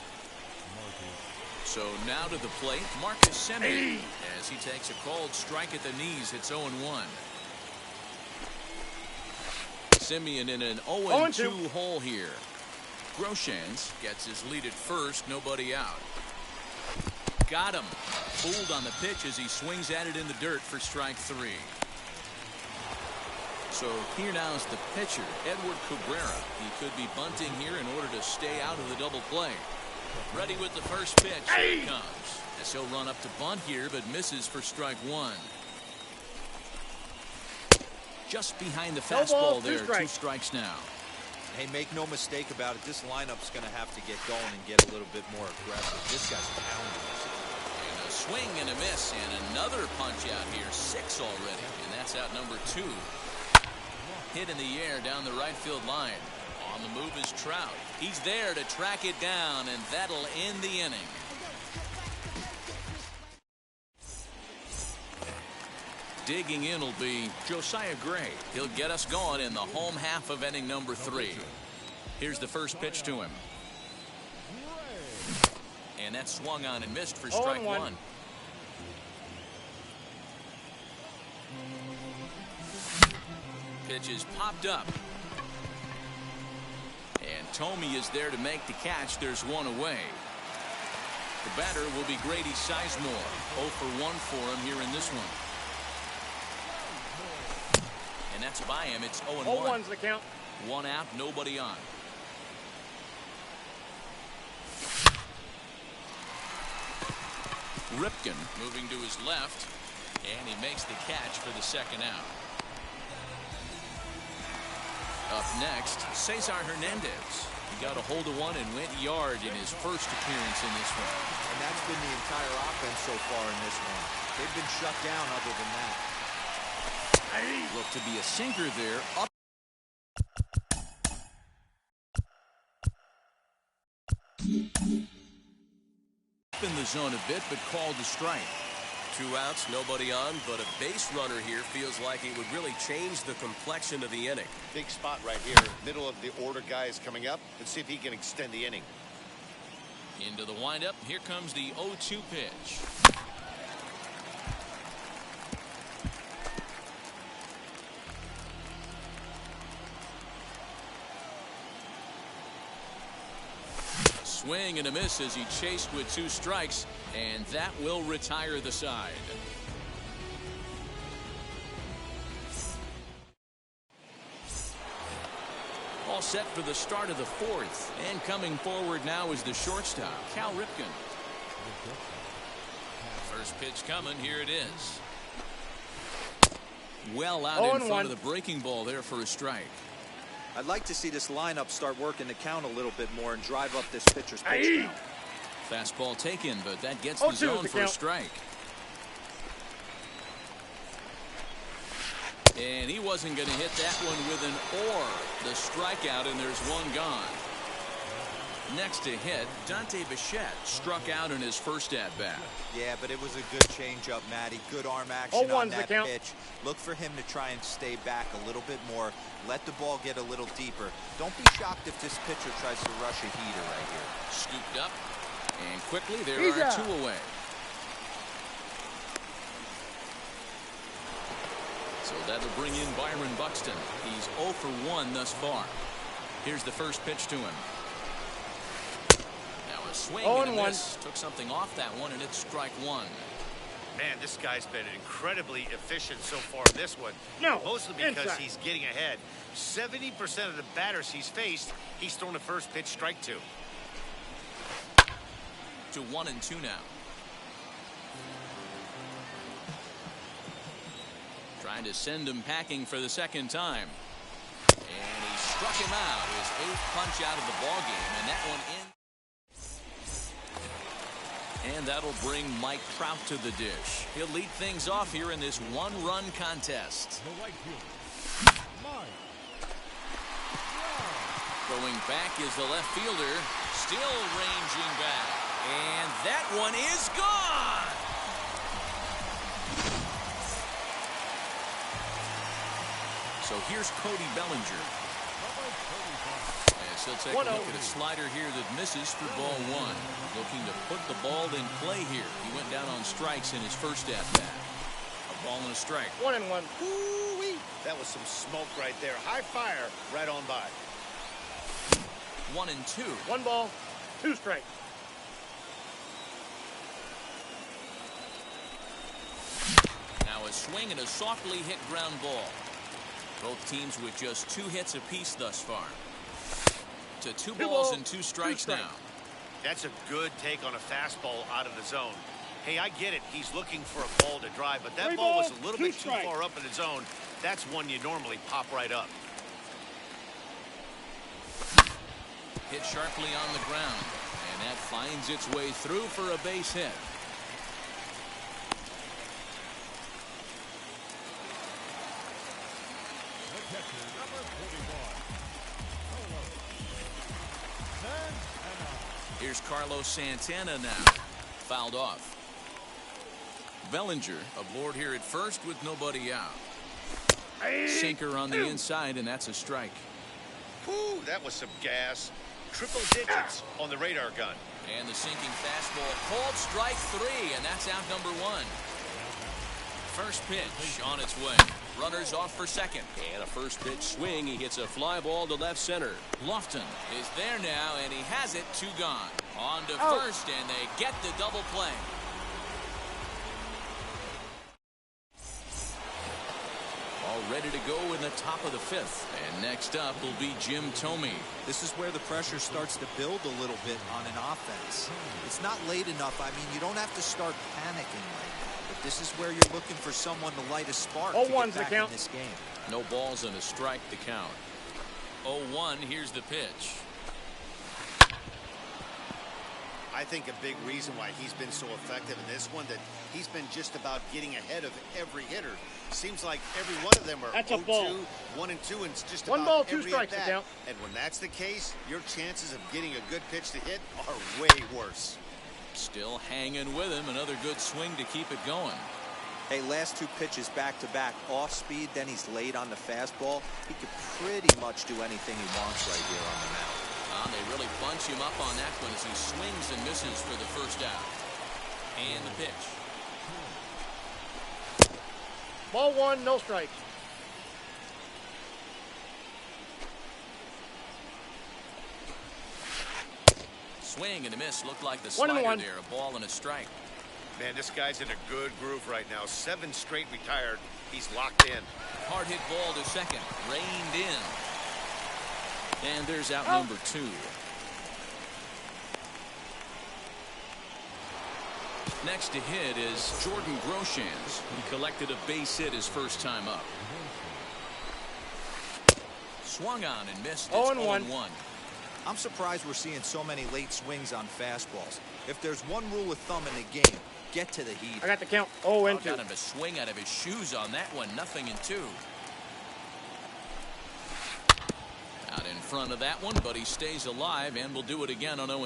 So now to the plate, Marcus Semien, as he takes a called strike at the knees. It's 0-1. Semien in an 0-2 hole here. Groshans gets his lead at first, nobody out. Got him. Fooled on the pitch as he swings at it in the dirt for strike 3. So here now is the pitcher, Edward Cabrera. He could be bunting here in order to stay out of the double play. Ready with the first pitch. Here it comes. As he'll run up to bunt here, but misses for strike 1. Just behind the fastball there. 2 strikes now. Hey, make no mistake about it. This lineup's going to have to get going and get a little bit more aggressive. This guy's pounding. And a swing and a miss, and another punch out here. 6 already, and that's out number 2. Hit in the air down the right field line. On the move is Trout. He's there to track it down, and that'll end the inning. Digging in will be Josiah Gray. He'll get us going in the home half of inning number 3. Here's the first pitch to him. And that swung on and missed for strike 1. Pitch is popped up. And Tomey is there to make the catch. There's 1 away. The batter will be Grady Sizemore. 0 for 1 for him here in this one. And that's by him. It's 0-1. 0-1's the count. 1 out, nobody on. Ripken moving to his left, and he makes the catch for the 2nd out. Up next, Cesar Hernandez. He got a hold of one and went yard in his first appearance in this one. And that's been the entire offense so far in this one. They've been shut down other than that. Looked to be a sinker there. Up in the zone a bit, but called a strike. 2 outs, nobody on, but a base runner here feels like it would really change the complexion of the inning. Big spot right here. Middle of the order guy is coming up. Let's see if he can extend the inning. Into the windup. Here comes the 0-2 pitch. Swing and a miss as he chased with 2 strikes, and that will retire the side. All set for the start of the 4th, and coming forward now is the shortstop, Cal Ripken. First pitch coming, here it is. Well out in front of the breaking ball there for a strike. I'd like to see this lineup start working the count a little bit more and drive up this pitcher's pitch count. Fastball taken, but that gets the zone for a strike. And he wasn't going to hit that one with an or. The strikeout, and there's one gone. Next to hit, Dante Bichette struck out in his first at-bat. Yeah, but it was a good changeup, Matty. Good arm action on that pitch. Look for him to try and stay back a little bit more. Let the ball get a little deeper. Don't be shocked if this pitcher tries to rush a heater right here. Scooped up, and quickly there are two away. So that'll bring in Byron Buxton. He's 0 for 1 thus far. Here's the first pitch to him. Now a swing and a miss. Took something off that one, and it's strike one. Man, this guy's been incredibly efficient so far in this one. Mostly because he's getting ahead. 70% of the batters he's faced, he's thrown the first pitch strike to. To 1-2 now. Trying to send him packing for the second time. And he struck him out. His 8th punch out of the ball game, and that one in. And that'll bring Mike Trout to the dish. He'll lead things off here in this one-run contest. Going back is the left fielder, still ranging back. And that one is gone. So here's Cody Bellinger. As he'll take a look at a slider here that misses for ball one. Looking to put the ball in play here. He went down on strikes in his first at-bat. A ball and a strike. 1-1. Ooh-wee. That was some smoke right there. High fire right on by. 1-2. 1 ball, 2 strikes. Now a swing and a softly hit ground ball. Both teams with just 2 hits apiece thus far. To 2 balls and 2 strikes now. That's a good take on a fastball out of the zone. Hey, I get it. He's looking for a ball to drive, but that ball was a little bit too far up in the zone. That's one you normally pop right up. Hit sharply on the ground, and that finds its way through for a base hit. Here's Carlos Santana now. Fouled off. Bellinger aboard here at first with nobody out. Sinker on the inside, and that's a strike. Whew, that was some gas. Triple digits on the radar gun. And the sinking fastball called strike 3, and that's out number 1. First pitch on its way. Runners off for second. And a first pitch swing. He hits a fly ball to left center. Lofton is there now, and he has it. 2 gone. On to first, and they get the double play. All ready to go in the top of the 5th. And next up will be Jim Thome. This is where the pressure starts to build a little bit on an offense. It's not late enough. I mean, you don't have to start panicking right now. But this is where you're looking for someone to light a spark to get back in this game. No balls and a strike to count. 0-1, here's the pitch. I think a big reason why he's been so effective in this one, that he's been just about getting ahead of every hitter. Seems like every one of them are 0-2, 1-2, and it's just about 1 ball, 2 every strikes to at-bat. count. And when that's the case, your chances of getting a good pitch to hit are way worse. Still hanging with him. Another good swing to keep it going. Hey, last 2 pitches back-to-back off speed, then he's late on the fastball. He could pretty much do anything he wants right here on the mound. They really bunch him up on that one as he swings and misses for the first out. And the pitch. Ball 1, no strikes. Swing and a miss. Looked like the slider there. A ball and a strike. Man, this guy's in a good groove right now. 7 straight retired. He's locked in. Hard hit ball to second. Reined in. And there's out number 2. Next to hit is Jordan Groshans. He collected a base hit his first time up. Swung on and missed. 0-1. I'm surprised we're seeing so many late swings on fastballs. If there's one rule of thumb in the game, get to the heat. I got the count. 0-2. Got him to swing out of his shoes on that one. 0-2. front of that one, but he stays alive and will do it again on 0-2.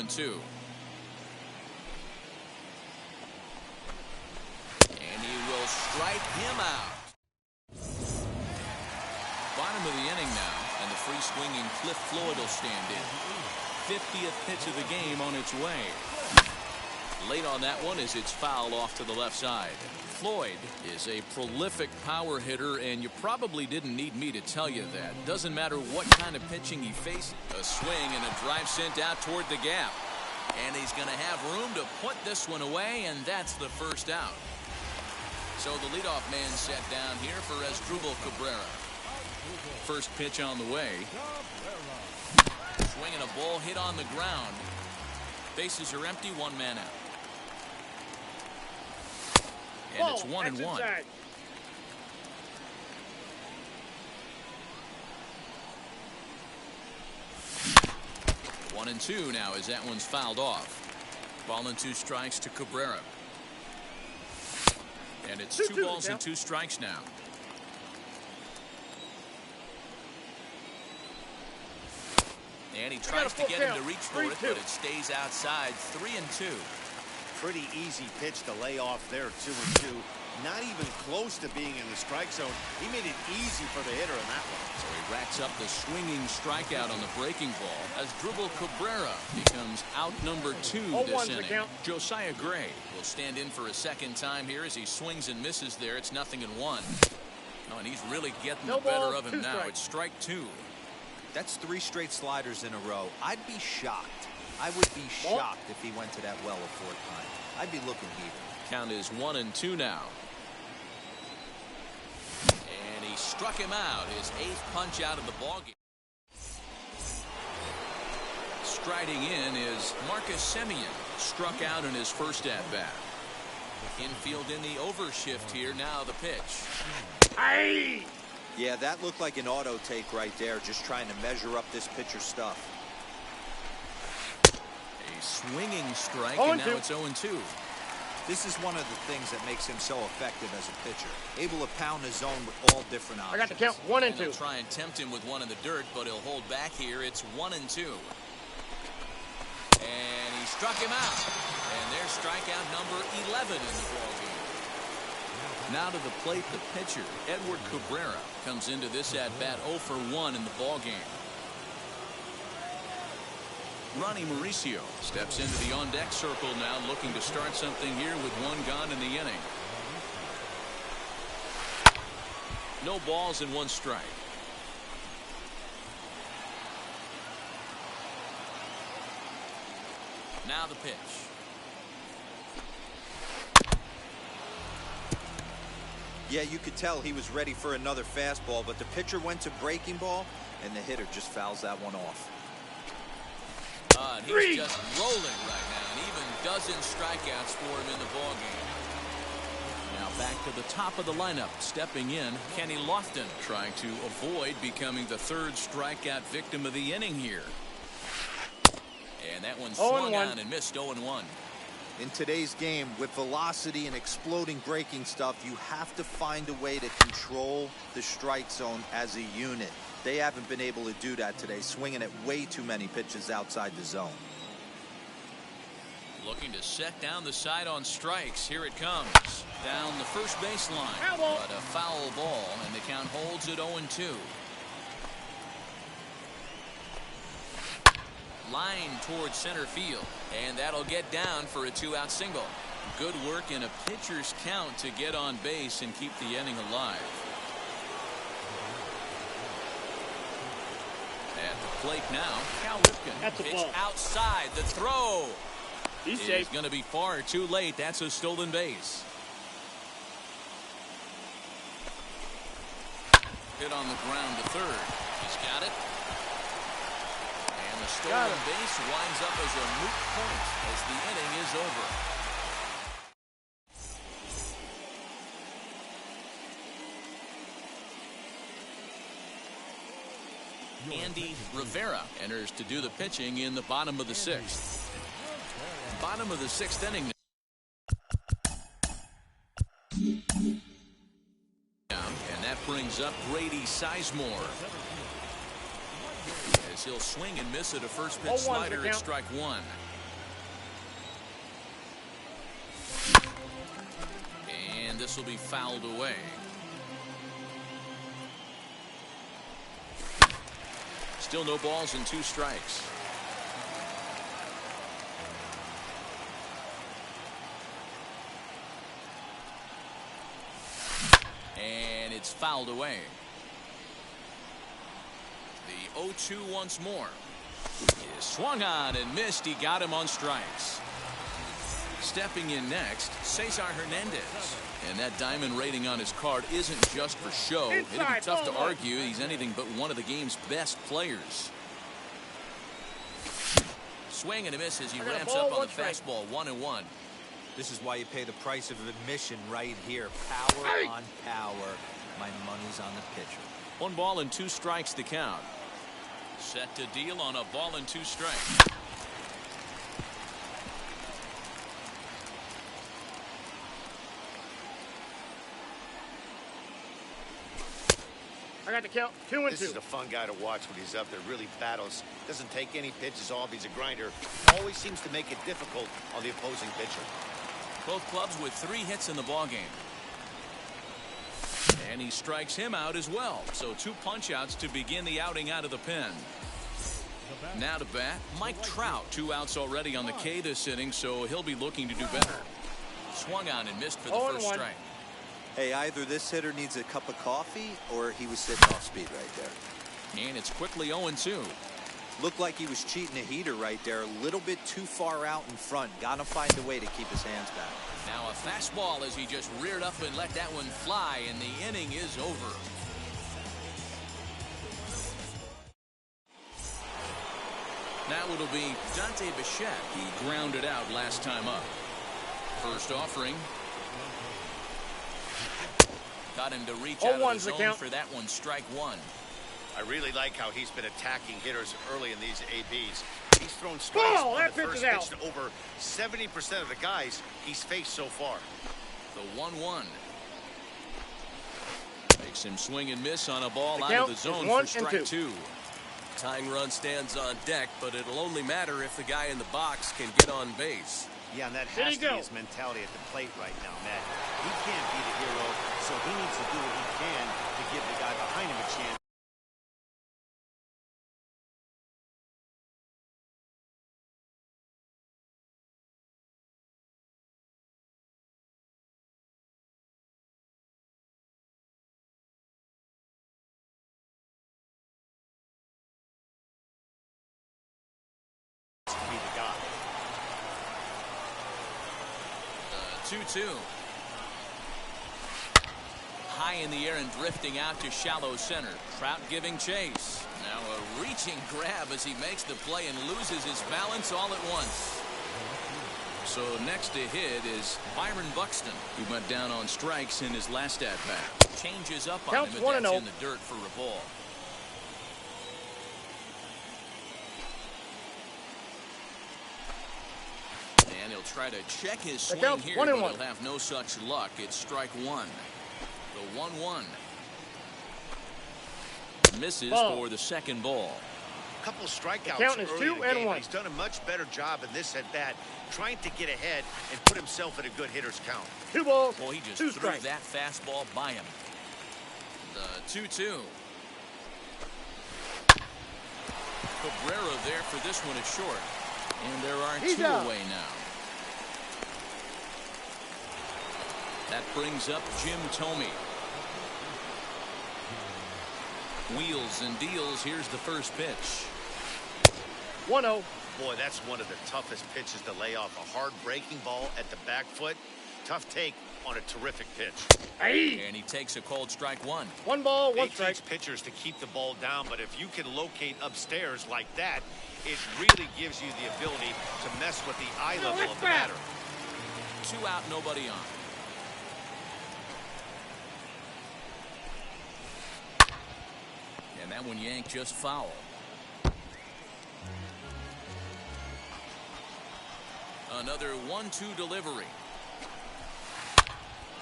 And he will strike him out. Bottom of the inning now, and the free swinging Cliff Floyd will stand in. 50th pitch of the game on its way. Late on that one as it's fouled off to the left side. Floyd is a prolific power hitter, and you probably didn't need me to tell you that. Doesn't matter what kind of pitching he faces. A swing and a drive sent out toward the gap. And he's going to have room to put this one away, and that's the first out. So the leadoff man set down here for Asdrubal Cabrera. First pitch on the way. Swinging a ball hit on the ground. Bases are empty, one man out. And it's 1-1. 1-2 now as that one's fouled off. Ball and 2 strikes to Cabrera. And it's 2 balls and 2 strikes now. And he tries to get him to reach for it, but it stays outside. 3-2. Pretty easy pitch to lay off there, 2-2. Not even close to being in the strike zone. He made it easy for the hitter in that one. So he racks up the swinging strikeout on the breaking ball as Asdrubal Cabrera becomes out number 2 this inning. Josiah Gray will stand in for a second time here as he swings and misses there. It's 0-1. Oh, and he's really getting the better of him now. It's strike 2. That's 3 straight sliders in a row. I'd be shocked. I would be shocked if he went to that well a 4th time. I'd be looking heated. Count is 1-2 now. And he struck him out. His 8th punch out of the ballgame. Striding in is Marcus Semien. Struck out in his first at-bat. Infield in the overshift here. Now the pitch. Aye! Yeah, that looked like an auto take right there, just trying to measure up this pitcher's stuff. A swinging strike, and now it's 0-2. This is one of the things that makes him so effective as a pitcher. Able to pound the zone with all different options. I got the count 1-2. He'll try and tempt him with one in the dirt, but he'll hold back here. It's 1-2. And he struck him out. And there's strikeout number 11 in the ballgame. Now to the plate, the pitcher, Edward Cabrera, comes into this at-bat 0 for 1 in the ballgame. Ronnie Mauricio steps into the on-deck circle now, looking to start something here with 1 gone in the inning. No balls and 1 strike. Now the pitch. Yeah, you could tell he was ready for another fastball, but the pitcher went to breaking ball, and the hitter just fouls that one off. And he's just rolling right now, and even dozen strikeouts for him in the ballgame. Now back to the top of the lineup, stepping in, Kenny Lofton, trying to avoid becoming the 3rd strikeout victim of the inning here. And that one swung on and missed 0-1. In today's game, with velocity and exploding breaking stuff, you have to find a way to control the strike zone as a unit. They haven't been able to do that today, swinging at way too many pitches outside the zone. Looking to set down the side on strikes. Here it comes. Down the first baseline. But a foul ball, and the count holds at 0-2. Line towards center field, and that'll get down for a 2-out single. Good work in a pitcher's count to get on base and keep the inning alive. At the plate now, Cal Ripken. That's a pitch ball. Outside the throw. He's It's safe. going to be far too late. That's a stolen base. Hit on the ground to third. He's got it. And the stolen base winds up as a moot point as the inning is over. Andy Rivera enters to do the pitching in the bottom of the 6th. Bottom of the 6th inning. And that brings up Grady Sizemore. as he'll swing and miss at a first pitch 0-1 slider at strike one. And this will be fouled away. Still no balls and 2 strikes. And it's fouled away. The 0-2 once more. He swung on and missed. He got him on strikes. Stepping in next, Cesar Hernandez. And that diamond rating on his card isn't just for show. It'd be tough to argue he's anything but one of the game's best players. Swing and a miss as he ramps up on the fastball. 1-1. This is why you pay the price of admission right here. Power on power. My money's on the pitcher. 1 ball and 2 strikes the count. Set to deal on a ball and 2 strikes. I got the count. 2-2. This is a fun guy to watch when he's up there. Really battles. Doesn't take any pitches off. He's a grinder. Always seems to make it difficult on the opposing pitcher. Both clubs with 3 hits in the ballgame. And he strikes him out as well. So 2 punch-outs to begin the outing out of the pen. Now to bat, Mike Trout. 2 outs already on the K this inning, so he'll be looking to do better. Swung on and missed for the first strike. Hey, either this hitter needs a cup of coffee or he was sitting off speed right there. And it's quickly 0-2. Looked like he was cheating a heater right there. A little bit too far out in front. Gotta find a way to keep his hands back. Now a fastball as he just reared up and let that one fly, and the inning is over. Now it'll be Dante Bichette. He grounded out last time up. First offering. Got him to reach out of the zone for that one. Strike 1. I really like how he's been attacking hitters early in these ABs. He's thrown strikes on the first pitch to over 70% of the guys he's faced so far. The 1-1. Makes him swing and miss on a ball out of the zone for strike 2. Tying run stands on deck, but it'll only matter if the guy in the box can get on base. Yeah, and that has to be his mentality at the plate right now, Matt. He can't be the hero, so he needs to do what he can to give the guy behind him a chance. To be the guy. 2-2. High in the air and drifting out to shallow center. Trout giving chase. Now a reaching grab as he makes the play and loses his balance all at once. So next to hit is Byron Buxton, who went down on strikes in his last at-bat. Changes up on him, and that's in the dirt for a ball. And he'll try to check his swing here, but he'll have no such luck. It's strike 1. The 1-1. Misses for the second ball. A couple strikeouts count is early in the game. 2-1. He's done a much better job in this at-bat, trying to get ahead and put himself in a good hitter's count. 2 balls, well, he just 2 threw strikes. that fastball by him. The 2-2. Cabrera there for this one is short. And there are 2 away now. That brings up Jim Thome. Wheels and deals. Here's the first pitch. 1-0. Boy, that's one of the toughest pitches to lay off. A hard breaking ball at the back foot. Tough take on a terrific pitch. And he takes a cold strike 1. 1 ball, 1 They strike. teach pitchers to keep the ball down, but if you can locate upstairs like that, it really gives you the ability to mess with the eye level of the batter. 2 out, nobody on. And that one yanked just foul. Another 1-2 delivery.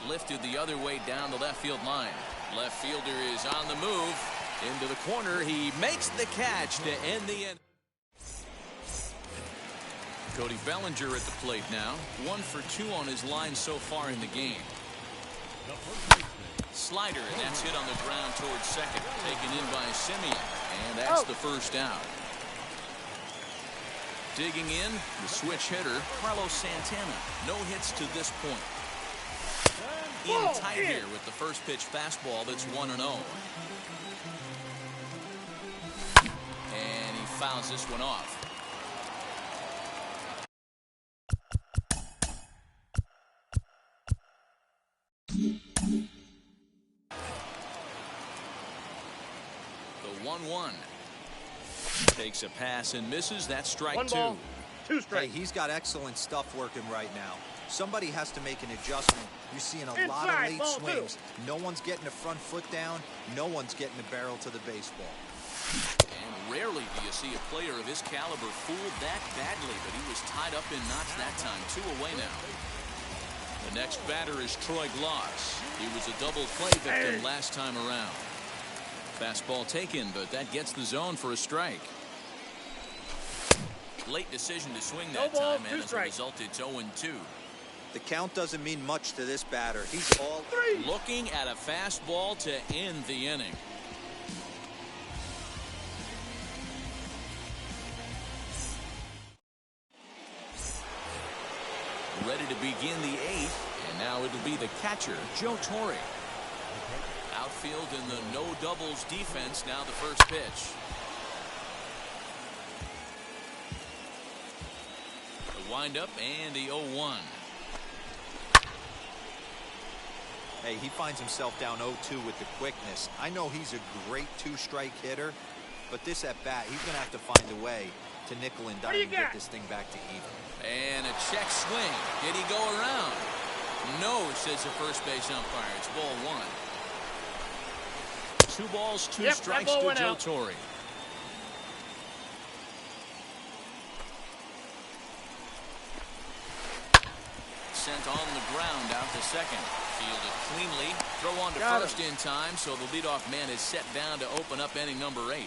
Lifted the other way down the left field line. Left fielder is on the move. Into the corner, he makes the catch to end the inning. Cody Bellinger at the plate now. 1 for 2 on his line so far in the game. Slider, and that's hit on the ground towards second. Taken in by Simeon, and that's the first out. Digging in, the switch hitter, Carlos Santana. No hits to this point. In tight here with the first pitch fastball that's 1-0. And he fouls this one off. The 1-1. Takes a pass and misses. That's strike 1 2. ball, 2 strikes. Hey, he's got excellent stuff working right now. Somebody has to make an adjustment. You're seeing a lot of late ball swings. No one's getting the front foot down. No one's getting the barrel to the baseball. And rarely do you see a player of his caliber fooled that badly, but he was tied up in knots that time. 2 away now. The next batter is Troy Gloss. He was a double play victim last time around. Fastball taken, but that gets the zone for a strike. Late decision to swing that time, and as a result, it's 0-2. The count doesn't mean much to this batter. He's all looking at a fastball to end the inning. Ready to begin the 8th, and now it'll be the catcher, Joe Torre. Outfield in the no doubles defense. Now the first pitch. The windup and the 0-1. Hey, he finds himself down 0-2 with the quickness. I know he's a great 2-strike hitter, but this at bat, he's going to have to find a way to nickel and dime and get this thing back to even. And a check swing. Did he go around? No, says the first base umpire. It's ball 1. 2 balls, 2 strikes to Joe Torre. Sent on the ground out to second. Fielded cleanly. Throw on to first in time, so the leadoff man is set down to open up inning number 8.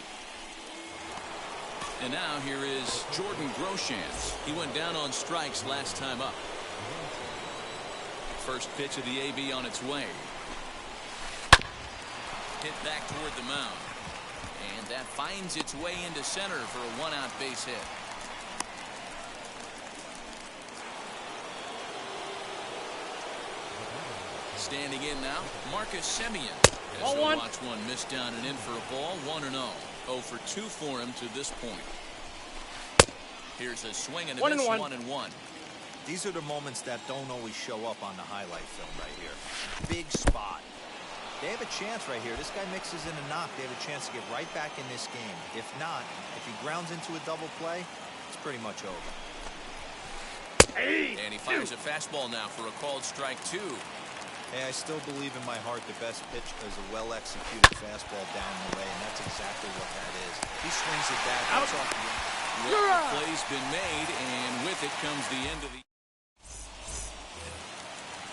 And now here is Jordan Groshans. He went down on strikes last time up. First pitch of the AB on its way. Hit back toward the mound. And that finds its way into center for a 1-out base hit. Standing in now, Marcus Simeon. As the watch one missed down and in for a ball, 1-0. 0 for 2 for him to this point. Here's a swing and a miss, 1-1. These are the moments that don't always show up on the highlight film right here. Big spot. They have a chance right here. This guy mixes in a knock. They have a chance to get right back in this game. If not, if he grounds into a double play, it's pretty much over. And he fires a fastball now for a called strike 2. Hey, I still believe in my heart the best pitch is a well-executed fastball down the way, and that's exactly what that is. He swings it back. That's off the end. Well, the play's been made, and with it comes the end of the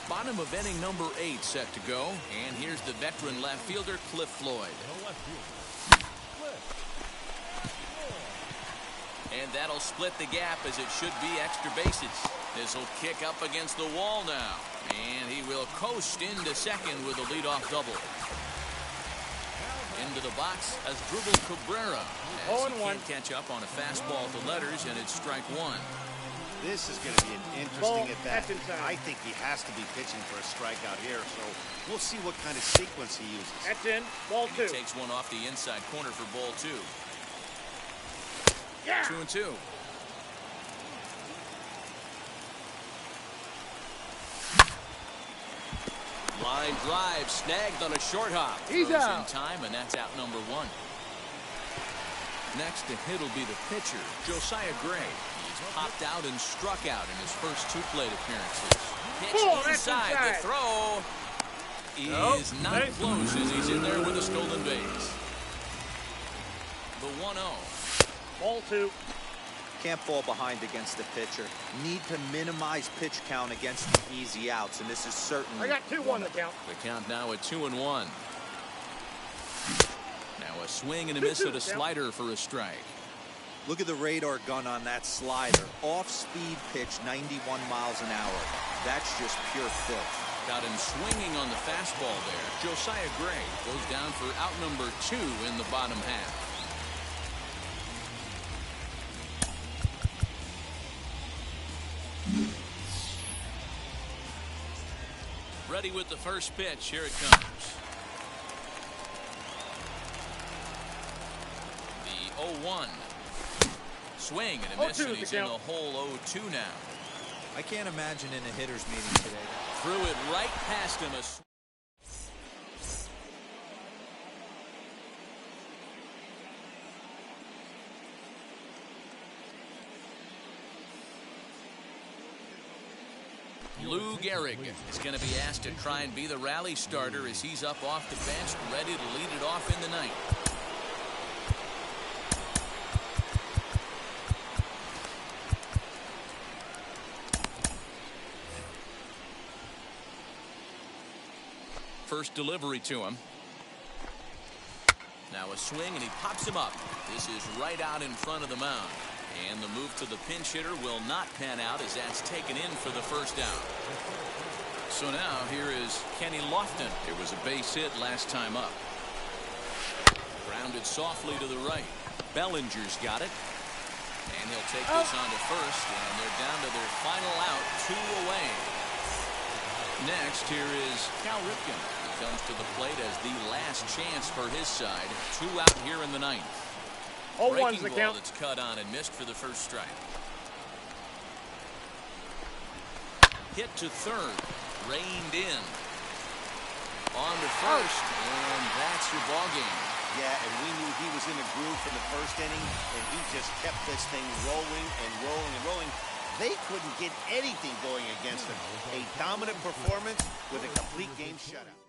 bottom of inning number 8 set to go. And here's the veteran left fielder, Cliff Floyd. And that'll split the gap as it should be extra bases. This will kick up against the wall now. And he will coast into second with a leadoff double. Into the box as Drupal Cabrera. As he can't catch up on a fastball to letters, and it's strike 1. This is going to be an interesting at bat. I think he has to be pitching for a strikeout here, so we'll see what kind of sequence he uses. That's in. Ball 2. He takes one off the inside corner for ball 2. Yeah. 2-2. Line drive snagged on a short hop. He's Throws out. in time, and that's out number 1. Next to hit will be the pitcher, Josiah Gray. He's popped out and struck out in his first 2 plate appearances. Pitch inside. The throw is not close as he's in there with a stolen base. The 1-0. Ball 2. Can't fall behind against the pitcher. Need to minimize pitch count against the easy outs, and this is certainly. I got 2-1 the count. The count now at 2-1. Now a swing and a miss at a slider for a strike. Look at the radar gun on that slider. Off-speed pitch, 91 miles an hour. That's just pure filth. Got him swinging on the fastball there. Josiah Gray goes down for out number 2 in the bottom half. Ready with the first pitch. Here it comes. The 0-1. Swing and a miss, and he's in the hole 0-2 now. I can't imagine in a hitter's meeting today. Threw it right past him. Lou Gehrig is going to be asked to try and be the rally starter as he's up off the bench, ready to lead it off in the ninth. First delivery to him. Now a swing, and he pops him up. This is right out in front of the mound. And the move to the pinch hitter will not pan out as that's taken in for the first out. So now here is Kenny Lofton. It was a base hit last time up. Grounded softly to the right. Bellinger's got it. And he'll take this on to first, and they're down to their final out, 2 away. Next, here is Cal Ripken. He comes to the plate as the last chance for his side. 2 out here in the ninth. Breaking ball that's cut on and missed for the first strike. Hit to third. Reined in. On to first. And that's your ball game. Yeah, and we knew he was in a groove from the first inning, and he just kept this thing rolling and rolling and rolling. They couldn't get anything going against him. A dominant performance with a complete game shutout.